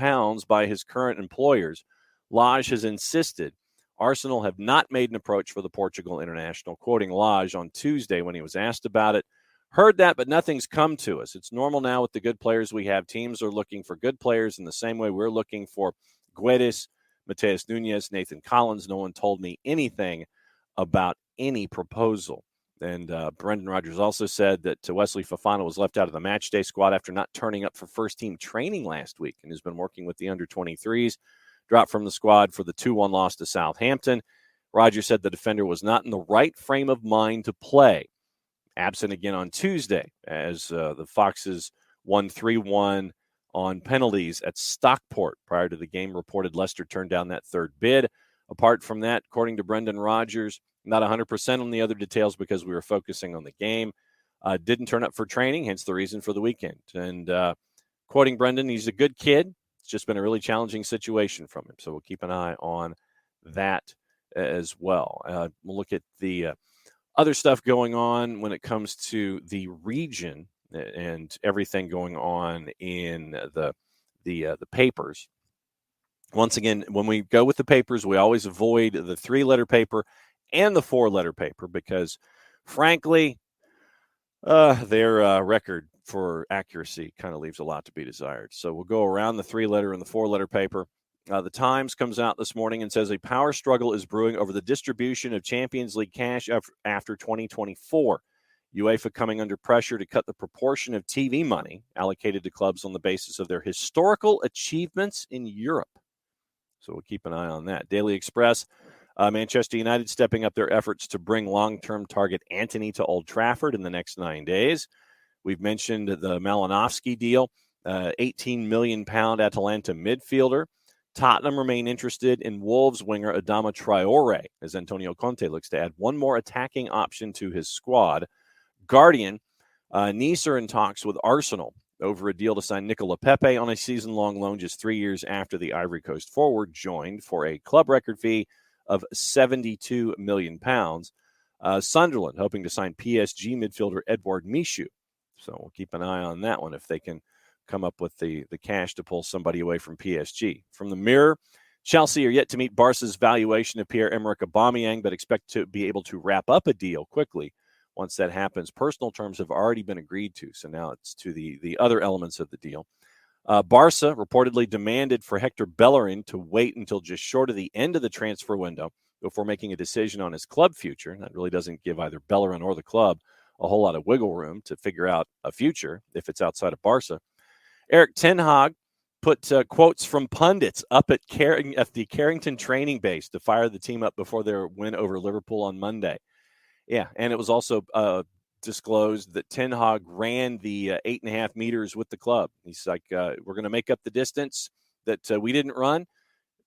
by his current employers. Lage has insisted Arsenal have not made an approach for the Portugal international, quoting Lage on Tuesday when he was asked about it. Heard that, but nothing's come to us. It's normal now with the good players we have. Teams are looking for good players in the same way we're looking for Guedes, Mateus Nunes, Nathan Collins. No one told me anything about any proposal. And Brendan Rodgers also said that Wesley Fofana was left out of the matchday squad after not turning up for first-team training last week and has been working with the under-23s. Dropped from the squad for the 2-1 loss to Southampton. Rodgers said the defender was not in the right frame of mind to play. Absent again on Tuesday as the Foxes won 3-1 on penalties at Stockport. Prior to the game, reported Leicester turned down that third bid. Apart from that, according to Brendan Rodgers, not 100% on the other details because we were focusing on the game. Didn't turn up for training, hence the reason for the weekend. And quoting Brendan, he's a good kid. It's just been a really challenging situation from him. So we'll keep an eye on that as well. We'll look at the other stuff going on when it comes to the region and everything going on in the papers. Once again, when we go with the papers, we always avoid the 3-letter paper and the 4-letter paper because, frankly, their record for accuracy kind of leaves a lot to be desired. So we'll go around the 3-letter and the 4-letter paper. The Times comes out this morning and says a power struggle is brewing over the distribution of Champions League cash after 2024. UEFA coming under pressure to cut the proportion of TV money allocated to clubs on the basis of their historical achievements in Europe. So we'll keep an eye on that. Daily Express, Manchester United stepping up their efforts to bring long-term target Antony to Old Trafford in the next 9 days. We've mentioned the Malinowski deal, £18 million Atalanta midfielder. Tottenham remain interested in Wolves winger Adama Traore as Antonio Conte looks to add one more attacking option to his squad. Guardian, Nice are in talks with Arsenal over a deal to sign Nicola Pepe on a season-long loan just 3 years after the Ivory Coast forward joined for a club record fee of £72 million. Sunderland hoping to sign PSG midfielder Edouard Michut. So we'll keep an eye on that one if they can come up with the cash to pull somebody away from PSG. From the Mirror, Chelsea are yet to meet Barca's valuation of Pierre-Emerick Aubameyang, but expect to be able to wrap up a deal quickly. Once that happens, personal terms have already been agreed to, so now it's to the other elements of the deal. Barca reportedly demanded for Hector Bellerin to wait until just short of the end of the transfer window before making a decision on his club future. That really doesn't give either Bellerin or the club a whole lot of wiggle room to figure out a future if it's outside of Barca. Eric Ten Hag put quotes from pundits up at the Carrington training base to fire the team up before their win over Liverpool on Monday. Yeah, and it was also disclosed that Ten Hag ran the 8.5 meters with the club. He's like, we're going to make up the distance that we didn't run.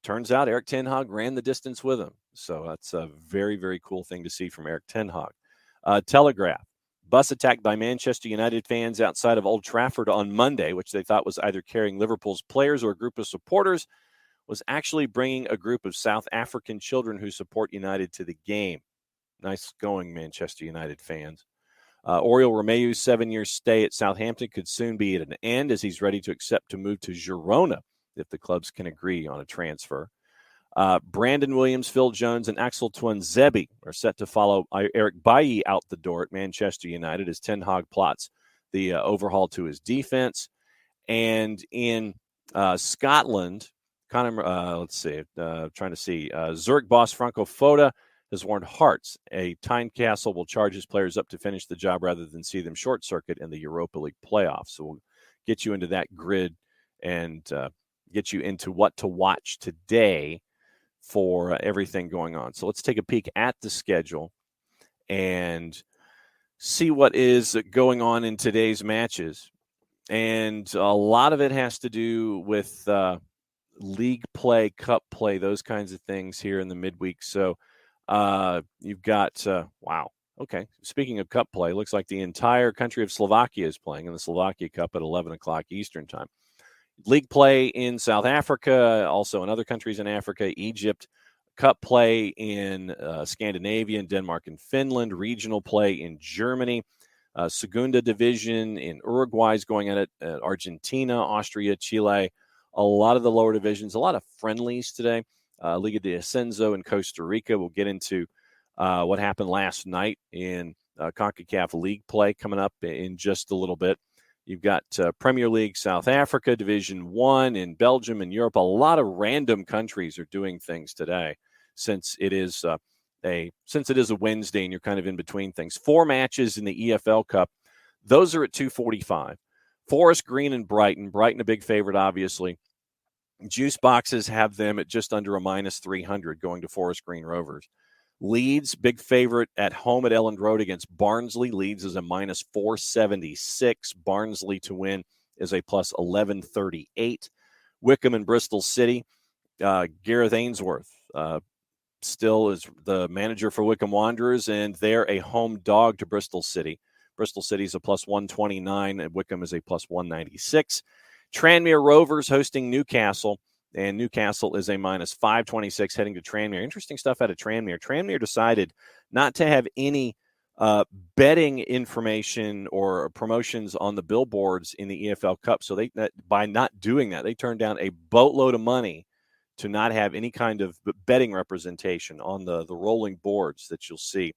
Turns out Erik Ten Hag ran the distance with him. So that's a very, very cool thing to see from Erik Ten Hag. Telegraph. Bus attacked by Manchester United fans outside of Old Trafford on Monday, which they thought was either carrying Liverpool's players or a group of supporters, was actually bringing a group of South African children who support United to the game. Nice going, Manchester United fans. Oriol Romeu's 7-year stay at Southampton could soon be at an end as he's ready to accept to move to Girona if the clubs can agree on a transfer. Brandon Williams, Phil Jones, and Axel Tuanzebe are set to follow Eric Bailly out the door at Manchester United as Ten Hag plots the overhaul to his defense. And in Scotland, Zurich boss Franco Foda has warned Hearts a Tynecastle will charge his players up to finish the job rather than see them short-circuit in the Europa League playoffs. So we'll get you into that grid and get you into what to watch today for everything going on. So let's take a peek at the schedule and see what is going on in today's matches. And a lot of it has to do with league play, cup play, those kinds of things here in the midweek. So you've got, wow. Okay. Speaking of cup play, looks like the entire country of Slovakia is playing in the Slovakia Cup at 11 o'clock Eastern time. League play in South Africa, also in other countries in Africa, Egypt, cup play in Scandinavia, and Denmark and Finland, regional play in Germany, Segunda Division in Uruguay is going at it, Argentina, Austria, Chile, a lot of the lower divisions, a lot of friendlies today. Liga de Ascenso in Costa Rica. We'll get into what happened last night in CONCACAF League play coming up in just a little bit. You've got Premier League South Africa, Division 1 in Belgium and Europe. A lot of random countries are doing things today since it is a Wednesday and you're kind of in between things. 4 matches in the EFL Cup. Those are at 2:45. Forest Green and Brighton. Brighton a big favorite, obviously. Juice boxes have them at just under a minus 300 going to Forest Green Rovers. Leeds, big favorite at home at Elland Road against Barnsley. Leeds is a minus 476. Barnsley to win is a plus 1138. Wickham and Bristol City. Gareth Ainsworth still is the manager for Wickham Wanderers, and they're a home dog to Bristol City. Bristol City is a plus 129, and Wickham is a plus 196. Tranmere Rovers hosting Newcastle, and Newcastle is a minus 526 heading to Tranmere. Interesting stuff out of Tranmere. Tranmere decided not to have any betting information or promotions on the billboards in the EFL Cup. So by not doing that, they turned down a boatload of money to not have any kind of betting representation on the rolling boards that you'll see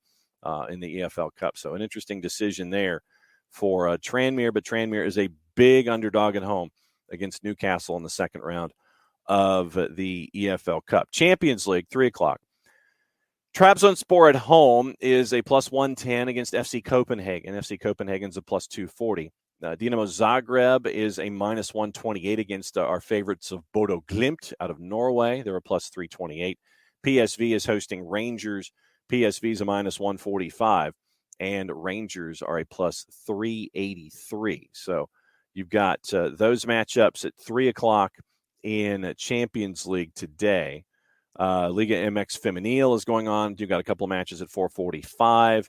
in the EFL Cup. So an interesting decision there for Tranmere, but Tranmere is a big underdog at home against Newcastle in the second round of the EFL Cup. Champions League, 3 o'clock. Trabzonspor at home is a plus 110 against FC Copenhagen. FC Copenhagen's a plus 240. Dinamo Zagreb is a minus 128 against our favorites of Bodo Glimt out of Norway. They're a plus 328. PSV is hosting Rangers. PSV is a minus 145, and Rangers are a plus 383. So you've got those matchups at 3 o'clock in Champions League today. Liga MX Femenil is going on. You've got a couple of matches at 4:45.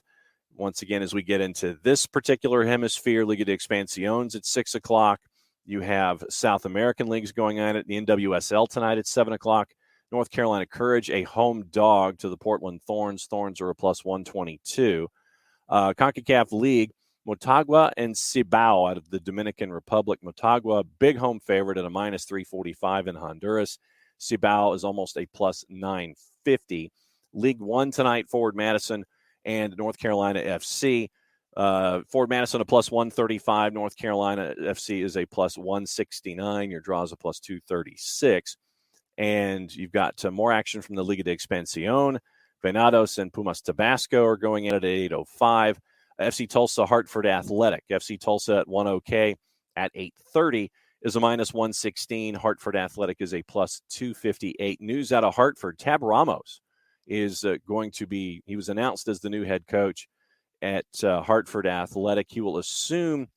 Once again, as we get into this particular hemisphere, Liga de Expansiones at 6 o'clock. You have South American leagues going on at the NWSL tonight at 7 o'clock. North Carolina Courage, a home dog to the Portland Thorns. Thorns are a plus 122. CONCACAF League, Motagua and Cibao out of the Dominican Republic. Motagua, big home favorite at a minus 345 in Honduras. Cibao is almost a plus 950. League One tonight, Forward Madison and North Carolina FC. Forward Madison a plus 135. North Carolina FC is a plus 169. Your draw is a plus 236. And you've got more action from the Liga de Expansión. Venados and Pumas Tabasco are going in at 8:05. FC Tulsa Hartford Athletic. FC Tulsa at 1-OK at 8:30 is a minus 116. Hartford Athletic is a plus 258. News out of Hartford. Tab Ramos is going to be, he was announced as the new head coach. at Hartford Athletic. He will assume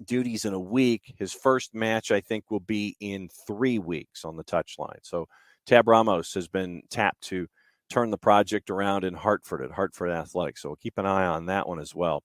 duties in a week. His first match, I think, will be in 3 weeks on the touchline. So Tab Ramos has been tapped to turn the project around in Hartford at Hartford Athletic. So we'll keep an eye on that one as well.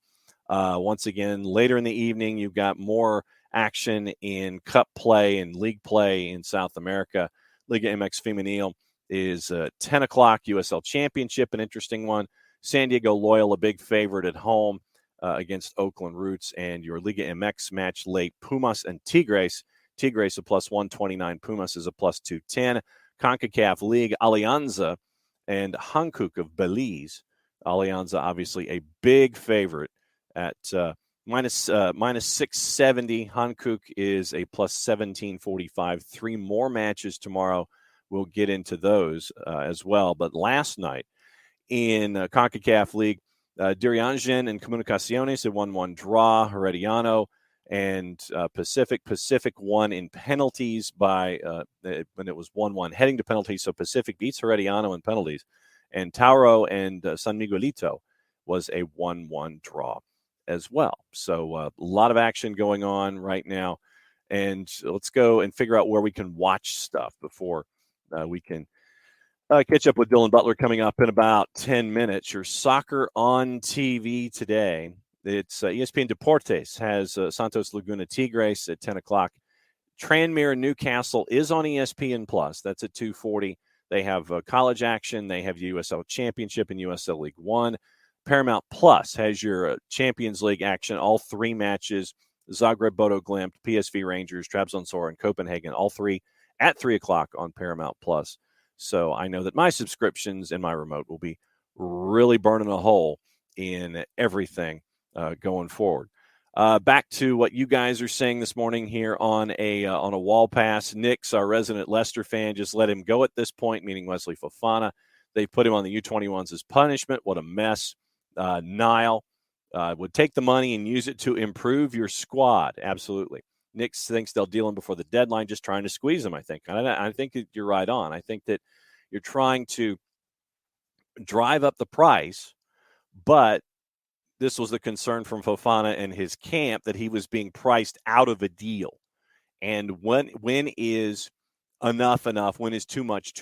Once again, later in the evening, you've got more action in Cup play and league play in South America. Liga MX Femenil is 10 o'clock, USL Championship, an interesting one. San Diego Loyal, a big favorite at home against Oakland Roots, and your Liga MX match late, Pumas and Tigres. Tigres a plus 129, Pumas is a plus 210. CONCACAF League, Alianza and Hankook of Belize. Alianza, obviously a big favorite at minus 670. Hankook is a plus 1745. 3 more matches tomorrow. We'll get into those as well. But last night in CONCACAF League, Diriangen and Comunicaciones, a 1-1 draw. Herediano and Pacific won in penalties by when it was 1-1 heading to penalties. So Pacific beats Herediano in penalties. And Tauro and San Miguelito was a 1-1 draw as well. So a lot of action going on right now. And let's go and figure out where we can watch stuff before we can catch up with Dylan Butler coming up in about 10 minutes. Your soccer on TV today. It's ESPN Deportes has Santos Laguna Tigres at 10 o'clock. Tranmere Newcastle is on ESPN Plus. That's at 2:40. They have college action. They have USL Championship and USL League One. Paramount Plus has your Champions League action, all 3 matches. Zagreb, Bodo Glimt, PSV Rangers, Trabzonspor, and Copenhagen, all 3 at 3 o'clock on Paramount Plus. So I know that my subscriptions and my remote will be really burning a hole in everything going forward. Back to what you guys are saying this morning here on a wall pass. Nick's our resident Leicester fan. Just let him go at this point, meaning Wesley Fofana. They put him on the U21s as punishment. What a mess. Niall would take the money and use it to improve your squad. Absolutely. Nick thinks they'll deal him before the deadline, just trying to squeeze him, I think. And I think that you're right on. I think that you're trying to drive up the price, but this was the concern from Fofana and his camp that he was being priced out of a deal. And when is enough? When is too much?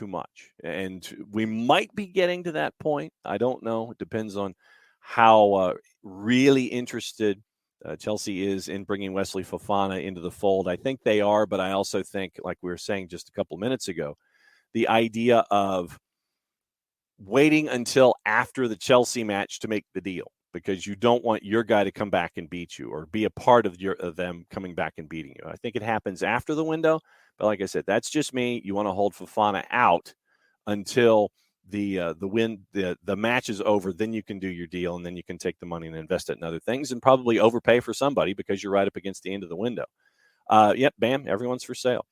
And we might be getting to that point. I don't know. It depends on how really interested Chelsea is in bringing Wesley Fofana into the fold. I think they are, but I also think, like we were saying just a couple minutes ago, the idea of waiting until after the Chelsea match to make the deal, because you don't want your guy to come back and beat you or be a part of them coming back and beating you. I think it happens after the window, but like I said, that's just me. You want to hold Fofana out until the match is over. Then you can do your deal, and then you can take the money and invest it in other things, and probably overpay for somebody because you're right up against the end of the window. Yep, bam, everyone's for sale.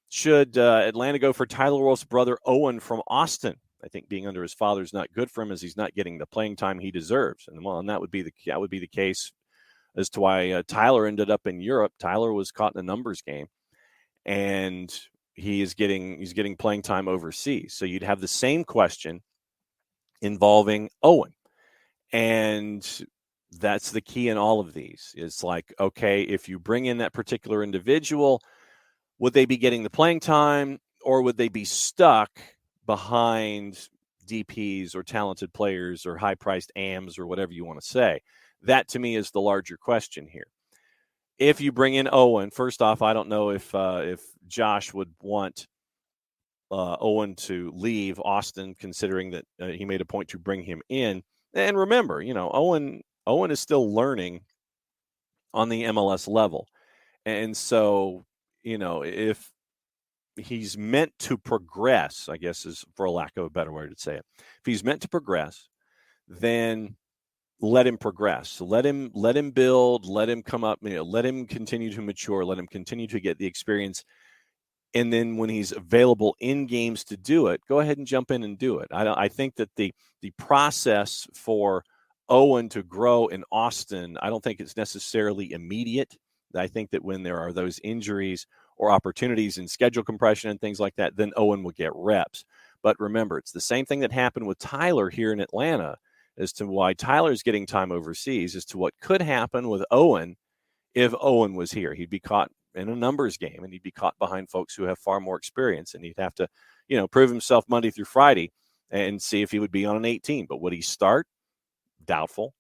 Should Atlanta go for Tyler Wolff's brother Owen from Austin? I think being under his father is not good for him, as he's not getting the playing time he deserves. And that would be the case as to why Tyler ended up in Europe. Tyler was caught in a numbers game, and he's getting playing time overseas. So you'd have the same question involving Owen, and that's the key in all of these. It's like, okay, if you bring in that particular individual, would they be getting the playing time, or would they be stuck behind DPs or talented players or high-priced AMs or whatever you want to say? That, to me, is the larger question here. If you bring in Owen, first off, I don't know if Josh would want Owen to leave Austin, considering that he made a point to bring him in. And remember, Owen is still learning on the MLS level. And so, if he's meant to progress, I guess is for a lack of a better way to say it. If he's meant to progress, then let him progress. Let him build, let him come up, let him continue to mature, let him continue to get the experience. And then when he's available in games to do it, go ahead and jump in and do it. I think that the process for Owen to grow in Austin, I don't think it's necessarily immediate. I think that when there are those injuries or opportunities in schedule compression and things like that, then Owen will get reps. But remember, it's the same thing that happened with Tyler here in Atlanta. as to why Tyler's getting time overseas, as to what could happen with Owen if Owen was here. He'd be caught in a numbers game, and he'd be caught behind folks who have far more experience, and he'd have to, prove himself Monday through Friday and see if he would be on an 18. But would he start? Doubtful.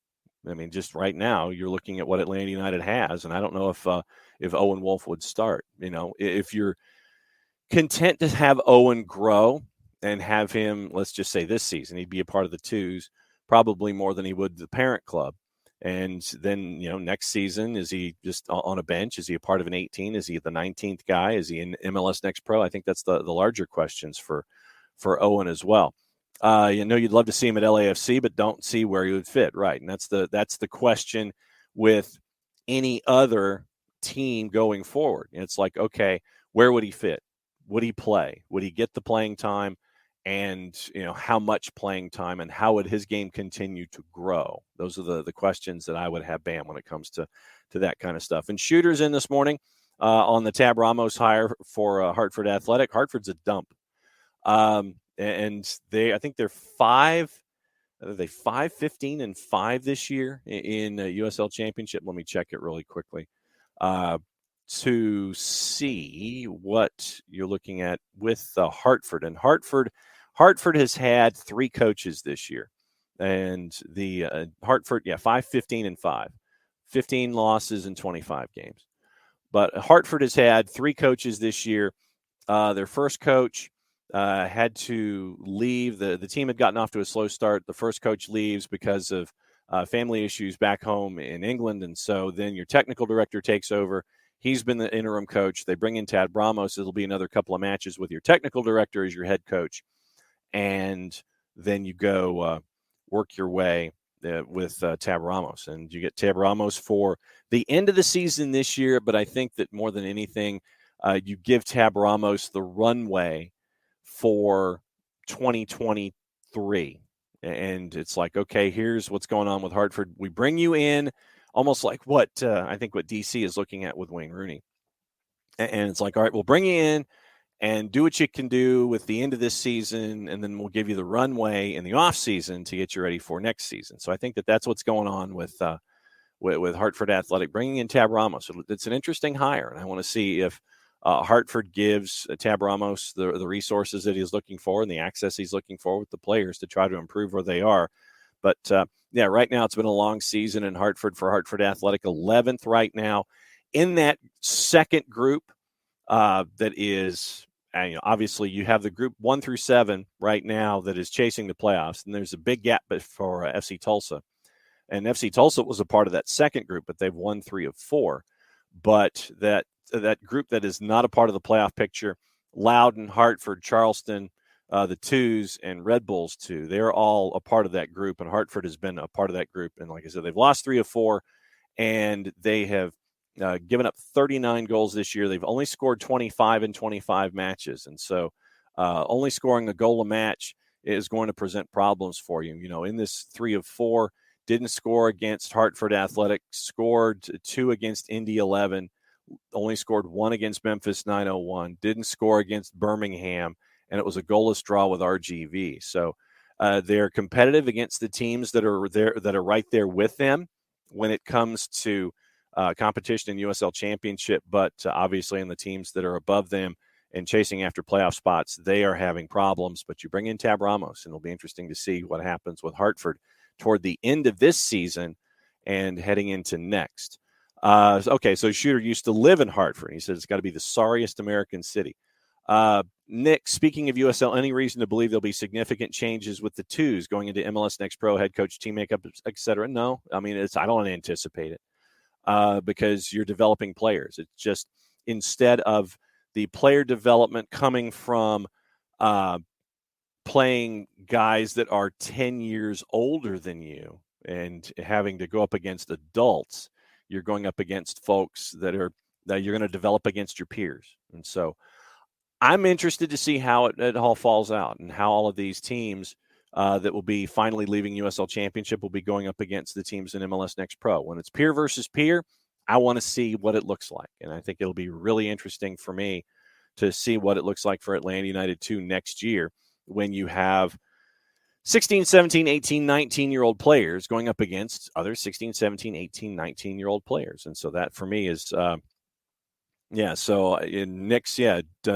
I mean, just right now, you're looking at what Atlanta United has, and I don't know if Owen Wolff would start. If you're content to have Owen grow and have him, let's just say this season, he'd be a part of the twos, probably more than he would the parent club. And then, next season, is he just on a bench? Is he a part of an 18? Is he the 19th guy? Is he in MLS Next Pro? I think that's the larger questions for Owen as well. You'd love to see him at LAFC, but don't see where he would fit, right? And that's the question with any other team going forward. And it's like, okay, where would he fit? Would he play? Would he get the playing time? And, how much playing time, and how would his game continue to grow? Those are the questions that I would have, Bam, when it comes to that kind of stuff. And Shooter's in this morning on the Tab Ramos hire for Hartford Athletic. Hartford's a dump. And I think they're 5-15-5 this year in USL Championship. Let me check it really quickly to see what you're looking at with Hartford. And Hartford has had 3 coaches this year, and the Hartford, 5-15-5, 15 losses in 25 games. But Hartford has had 3 coaches this year. Their first coach had to leave. The team had gotten off to a slow start. The first coach leaves because of family issues back home in England, and so then your technical director takes over. He's been the interim coach. They bring in Tad Ramos. It'll be another couple of matches with your technical director as your head coach. And then you go work your way with Tab Ramos. And you get Tab Ramos for the end of the season this year. But I think that more than anything, you give Tab Ramos the runway for 2023. And it's like, okay, here's what's going on with Hartford. We bring you in almost like what I think what DC is looking at with Wayne Rooney. And it's like, all right, we'll bring you in and do what you can do with the end of this season, and then we'll give you the runway in the off season to get you ready for next season. So I think that that's what's going on with Hartford Athletic, bringing in Tab Ramos. It's an interesting hire, and I want to see if Hartford gives Tab Ramos the resources that he's looking for and the access he's looking for with the players to try to improve where they are. But, right now it's been a long season in Hartford for Hartford Athletic, 11th right now in that second group that is obviously you have the group 1 through 7 right now that is chasing the playoffs, and there's a big gap for FC Tulsa. And FC Tulsa was a part of that second group, but they've won 3 of 4. But that group that is not a part of the playoff picture, Loudoun, Hartford, Charleston, the Twos, and Red Bulls 2, they're all a part of that group, and Hartford has been a part of that group. And like I said, they've lost 3 of 4, and they have given up 39 goals this year. They've only scored 25 in 25 matches. And so only scoring a goal a match is going to present problems for you. In this 3 of 4, didn't score against Hartford Athletic, scored 2 against Indy 11, only scored 1 against Memphis 901, didn't score against Birmingham, and it was a goalless draw with RGV. So they're competitive against the teams that are right there with them when it comes to competition in USL Championship, but obviously in the teams that are above them and chasing after playoff spots, they are having problems. But you bring in Tab Ramos, and it'll be interesting to see what happens with Hartford toward the end of this season and heading into next. Okay, so Shooter used to live in Hartford. He said it's got to be the sorriest American city. Nick, speaking of USL, any reason to believe there'll be significant changes with the Twos going into MLS Next Pro, head coach, team makeup, et cetera? No, I mean, I don't anticipate it. Because you're developing players. It's just instead of the player development coming from playing guys that are 10 years older than you and having to go up against adults, you're going up against folks that you're going to develop against your peers. And so I'm interested to see how it all falls out and how all of these teams that will be finally leaving USL Championship will be going up against the teams in MLS Next Pro. When it's peer versus peer, I want to see what it looks like. And I think it'll be really interesting for me to see what it looks like for Atlanta United 2 next year when you have 16, 17, 18, 19-year-old players going up against other 16, 17, 18, 19-year-old players. And so that for me is, so in Knicks,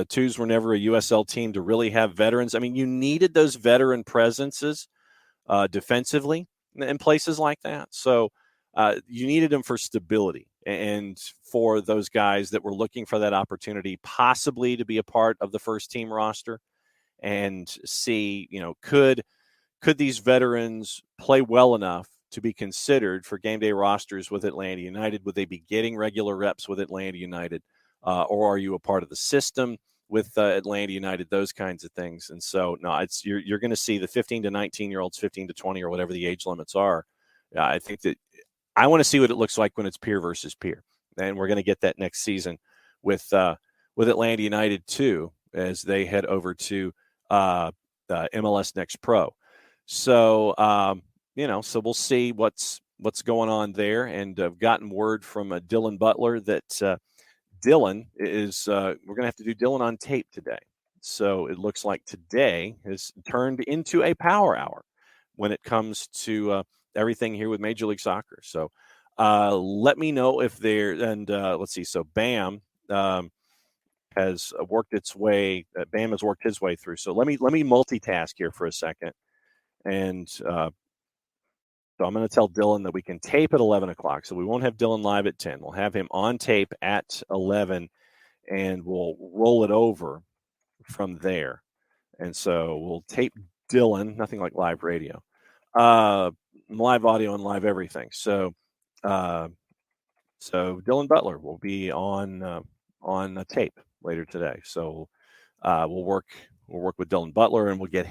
twos were never a USL team to really have veterans. I mean, you needed those veteran presences defensively in places like that. So you needed them for stability and for those guys that were looking for that opportunity possibly to be a part of the first team roster and see, could these veterans play well enough to be considered for game day rosters with Atlanta United? Would they be getting regular reps with Atlanta United? Or are you a part of the system with Atlanta United? Those kinds of things. And so, no, you're going to see the 15 to 19-year-olds, 15 to 20, or whatever the age limits are. I think that I want to see what it looks like when it's peer versus peer. And we're going to get that next season with Atlanta United, too, as they head over to MLS Next Pro. So, so we'll see what's going on there. And I've gotten word from Dylan Butler that Dylan is we're going to have to do Dylan on tape today. So it looks like today has turned into a power hour when it comes to everything here with Major League Soccer. So let me know if they're, and let's see. So BAM has worked its way. BAM has worked his way through. So let me multitask here for a second. And so I'm going to tell Dylan that we can tape at 11 o'clock. So we won't have Dylan live at 10. We'll have him on tape at 11, and we'll roll it over from there. And so we'll tape Dylan, nothing like live radio, live audio and live everything. So Dylan Butler will be on a tape later today. So we'll work with Dylan Butler, and we'll get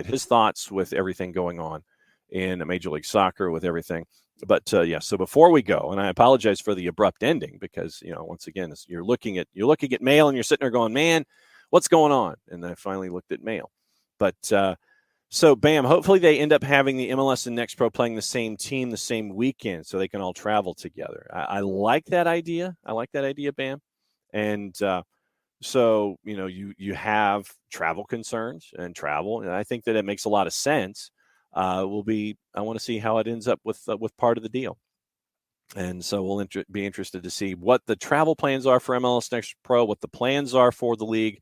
his thoughts with everything going on in Major League Soccer with everything. But so before we go, and I apologize for the abrupt ending because, once again, you're looking at mail and you're sitting there going, man, what's going on? And I finally looked at mail. But so BAM, hopefully they end up having the MLS and Next Pro playing the same team the same weekend so they can all travel together. I like that idea. BAM. And so, you have travel concerns and travel, and I think that it makes a lot of sense. I want to see how it ends up with part of the deal. And so we'll be interested to see what the travel plans are for MLS Next Pro, what the plans are for the league,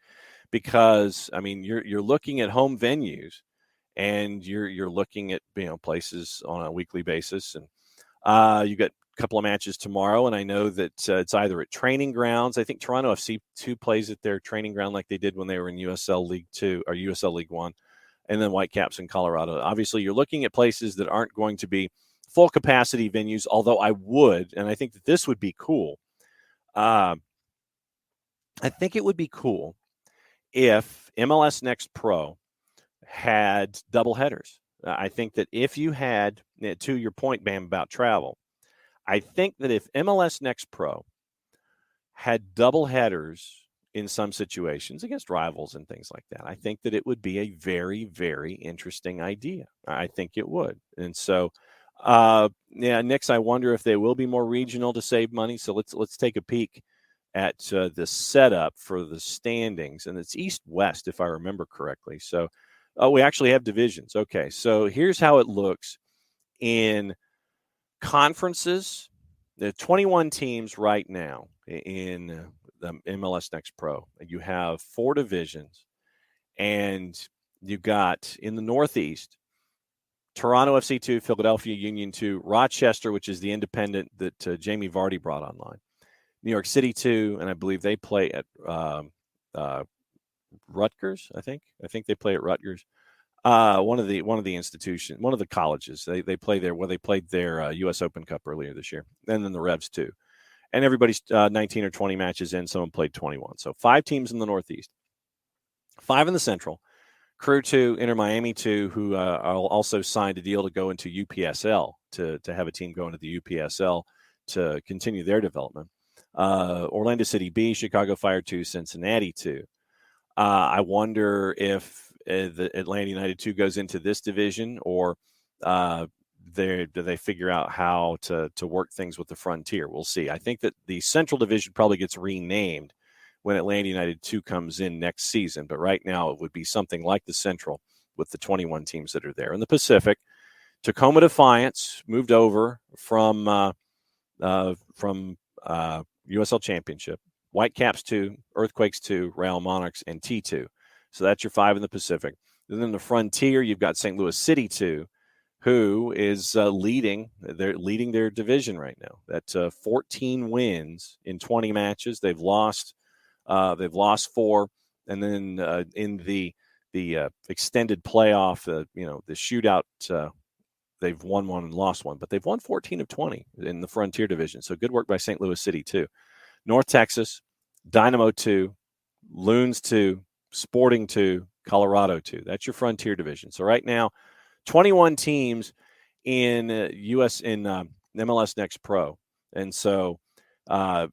because, I mean, you're looking at home venues and you're looking at, places on a weekly basis. And you got a couple of matches tomorrow, and I know that it's either at training grounds. I think Toronto FC2 plays at their training ground like they did when they were in USL League 2 or USL League 1. And then Whitecaps in Colorado. Obviously, you're looking at places that aren't going to be full capacity venues, although I think that this would be cool. I think it would be cool if MLS Next Pro had double headers. I think that if you had, to your point, Bam, about travel, I think that if MLS Next Pro had double headers in some situations against rivals and things like that, I think that it would be a very, very interesting idea. I think it would. And so, Knicks, I wonder if they will be more regional to save money. So let's take a peek at the setup for the standings. And it's East-West, if I remember correctly. So, we actually have divisions. Okay, so here's how it looks in conferences. There are 21 teams right now in the MLS Next Pro. You have 4 divisions, and you got in the Northeast, Toronto FC 2, Philadelphia Union 2, Rochester, which is the independent that Jamie Vardy brought online, New York City 2, and I believe they play at Rutgers. I think they play at Rutgers. One of the institutions, one of the colleges. They play there. Well, they played their U.S. Open Cup earlier this year, and then the Revs too. And everybody's 19 or 20 matches in. Someone played 21. So 5 teams in the Northeast, 5 in the Central. Crew 2, Inter Miami 2, who also signed a deal to go into UPSL to have a team go into the UPSL to continue their development. Orlando City B, Chicago Fire 2, Cincinnati 2. I wonder if the Atlanta United 2 goes into this division, or do they figure out how to work things with the Frontier? We'll see. I think that the Central Division probably gets renamed when Atlanta United 2 comes in next season, but right now it would be something like the Central, with the 21 teams that are there. In the Pacific, Tacoma Defiance moved over from USL Championship. Whitecaps 2, Earthquakes 2, Real Monarchs, and T2. So that's your 5 in the Pacific. And then the Frontier, you've got St. Louis City 2, who is leading. They're leading their division right now. That's 14 wins in 20 matches. They've lost 4, and then in the extended playoff, the shootout, they've won 1 and lost 1, but they've won 14 of 20 in the Frontier division. So good work by St. Louis City too. North Texas, Dynamo 2, Loons 2, Sporting 2, Colorado 2. That's your Frontier division. So right now, 21 teams in MLS Next Pro. And so I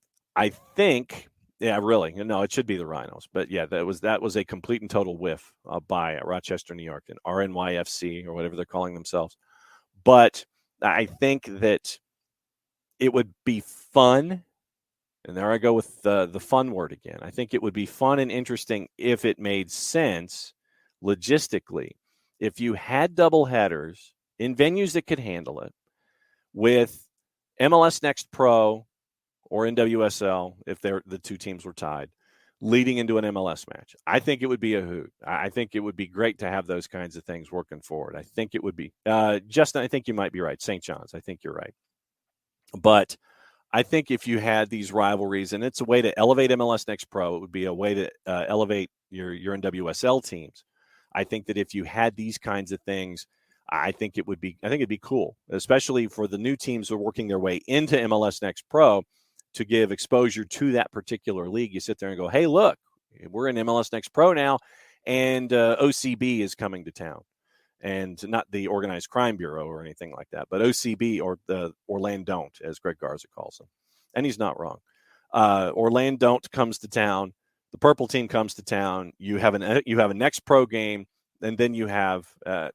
think, really, no, it should be the Rhinos. But yeah, that was a complete and total whiff by Rochester, New York, and RNYFC, or whatever they're calling themselves. But I think that it would be fun, and there I go with the fun word again. I think it would be fun and interesting if it made sense logistically, if you had double headers in venues that could handle it, with MLS Next Pro or NWSL, if the two teams were tied, leading into an MLS match. I think it would be a hoot. I think it would be great to have those kinds of things working forward. I think it would be. Justin, I think you might be right. St. John's, I think you're right. But I think if you had these rivalries, and it's a way to elevate MLS Next Pro, it would be a way to elevate your NWSL teams. I think that if you had these kinds of things, I think it'd be cool, especially for the new teams who are working their way into MLS Next Pro, to give exposure to that particular league. You sit there and go, hey, look, we're in MLS Next Pro now, and OCB is coming to town. And not the Organized Crime Bureau or anything like that, but OCB, or the Orlando, as Greg Garza calls them. And he's not wrong. Orlando comes to town. The purple team comes to town. You have a Next Pro game, and then you have the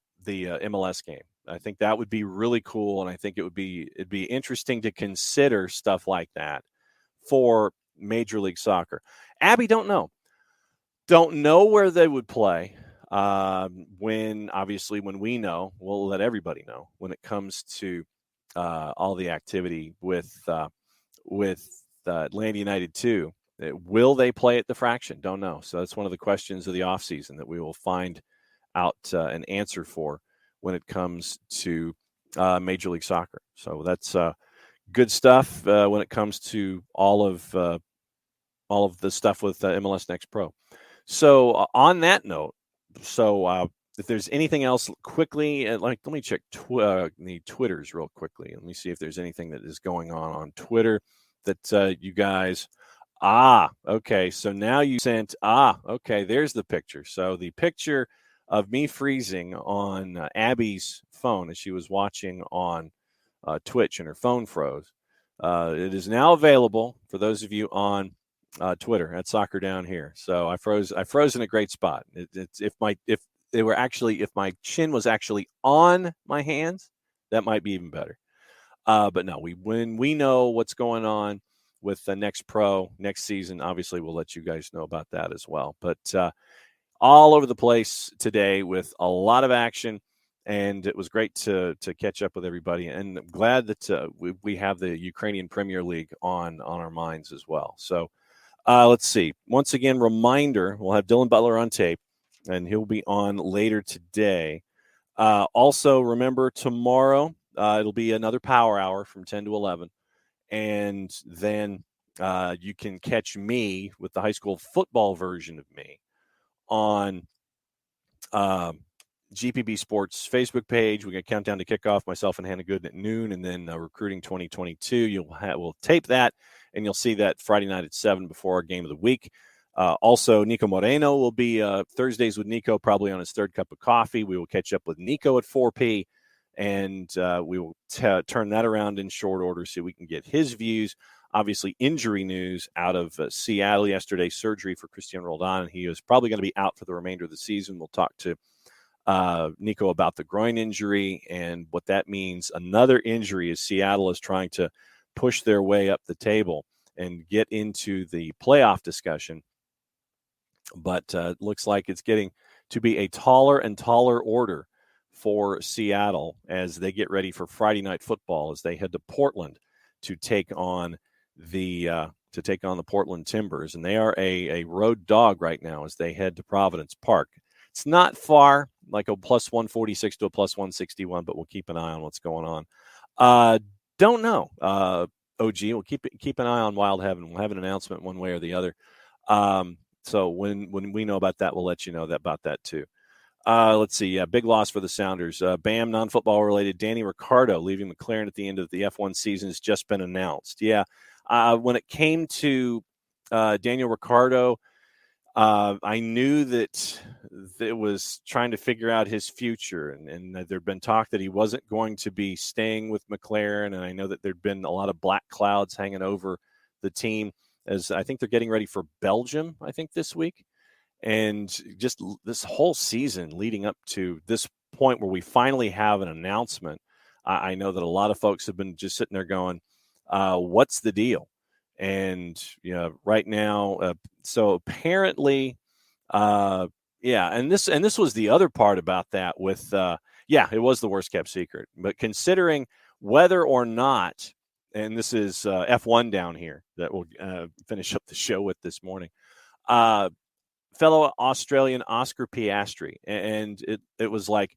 MLS game. I think that would be really cool, and I think it'd be interesting to consider stuff like that for Major League Soccer. Abby, don't know where they would play. When we know, we'll let everybody know when it comes to all the activity with Atlanta United 2. Will they play at the Fraction? Don't know. So that's one of the questions of the offseason that we will find out an answer for when it comes to Major League Soccer. So that's good stuff when it comes to all of the stuff with MLS Next Pro. So on that note, if there's anything else quickly, let me check the Twitters real quickly. Let me see if there's anything that is going on Twitter that you guys. Okay. So now you sent. Okay. There's the picture. So the picture of me freezing on Abby's phone as she was watching on Twitch, and her phone froze. It is now available for those of you on Twitter at Soccer Down Here. So I froze in a great spot. If my chin was actually on my hands, that might be even better. But no, when we know what's going on with the Next Pro next season, obviously we'll let you guys know about that as well. But all over the place today with a lot of action, and it was great to catch up with everybody. And I'm glad that we have the Ukrainian Premier League on our minds as well. So let's see. Once again, reminder, we'll have Dylan Butler on tape, and he'll be on later today. Also, remember, tomorrow it'll be another Power Hour from 10 to 11. And then you can catch me with the high school football version of me on GPB Sports Facebook page. We got Countdown to Kickoff, myself and Hannah Gooden at noon, and then Recruiting 2022. We'll tape that, and you'll see that Friday night at 7 before our game of the week. Also, Nico Moreno will be Thursdays with Nico, probably on his third cup of coffee. We will catch up with Nico at 4 p, and we will turn that around in short order so we can get his views. Obviously, injury news out of Seattle yesterday, surgery for Cristiano Ronaldo, and he is probably going to be out for the remainder of the season. We'll talk to Nico about the groin injury and what that means. Another injury is Seattle is trying to push their way up the table and get into the playoff discussion. But looks like it's getting to be a taller and taller order for Seattle as they get ready for Friday night football as they head to Portland to take on the Portland Timbers. And they are a road dog right now as they head to Providence Park. It's not far, like a plus 146 to a plus 161, but we'll keep an eye on what's going on. Don't know. OG, we'll keep an eye on Wild Heaven. We'll have an announcement one way or the other. So when we know about that, we'll let you know about that too. Let's see. Big loss for the Sounders. Bam, non-football related. Danny Ricciardo leaving McLaren at the end of the F1 season has just been announced. Yeah. When it came to Daniel Ricciardo, I knew that it was trying to figure out his future, and there'd been talk that he wasn't going to be staying with McLaren, and I know that there'd been a lot of black clouds hanging over the team as I think they're getting ready for Belgium, I think, this week. And just this whole season leading up to this point where we finally have an announcement, I know that a lot of folks have been just sitting there going, what's the deal? And, right now, so apparently, and this was the other part about that with, it was the worst kept secret. But considering whether or not, and this is F1 down here that we'll finish up the show with this morning, fellow Australian Oscar Piastri. And it was like,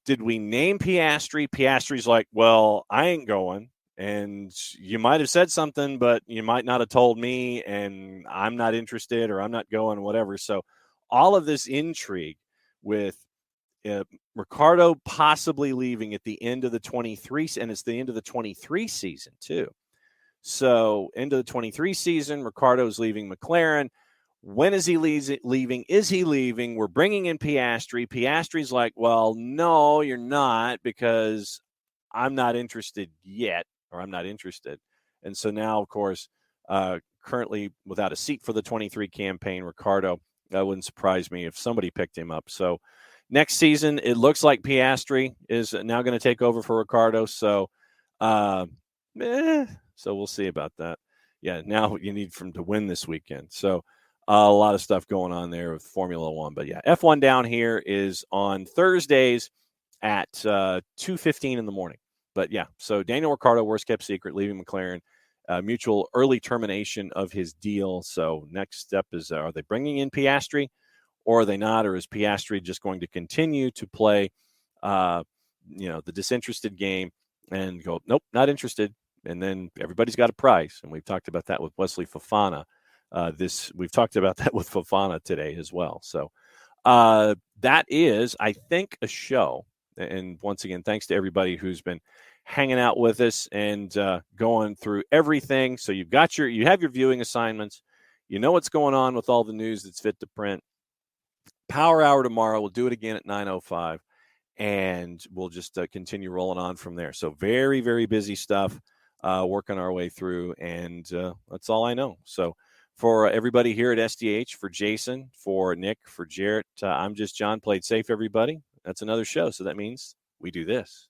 did we name Piastri? Piastri's like, well, I ain't going. And you might have said something, but you might not have told me, and I'm not interested or I'm not going, whatever. So all of this intrigue with Ricciardo possibly leaving at the end of the 23, and it's the end of the 23 season too. So end of the 23 season, Ricciardo's leaving McLaren. When is he leaving? Is he leaving? We're bringing in Piastri. Piastri's like, well, no, you're not, because I'm not interested yet, or I'm not interested. And so now, of course, currently without a seat for the 23 campaign, Ricciardo, that wouldn't surprise me if somebody picked him up. So next season, it looks like Piastri is now going to take over for Ricciardo. So, so we'll see about that. Yeah, now you need him to win this weekend. So a lot of stuff going on there with Formula One. But yeah, F1 down here is on Thursdays at 2:15 in the morning. But yeah, so Daniel Ricciardo, worst kept secret, leaving McLaren, mutual early termination of his deal. So next step is, are they bringing in Piastri or are they not? Or is Piastri just going to continue to play, the disinterested game and go, nope, not interested. And then everybody's got a price. And we've talked about that with Wesley Fofana. We've talked about that with Fofana today as well. So that is, I think, a show. And once again, thanks to everybody who's been hanging out with us and going through everything. So you have your viewing assignments. You know what's going on with all the news that's fit to print. Power Hour tomorrow. We'll do it again at 9:05, and we'll just continue rolling on from there. So very, very busy stuff, working our way through, and that's all I know. So for everybody here at SDH, for Jason, for Nick, for Jarrett, I'm just John. Played safe, everybody. That's another show, so that means we do this.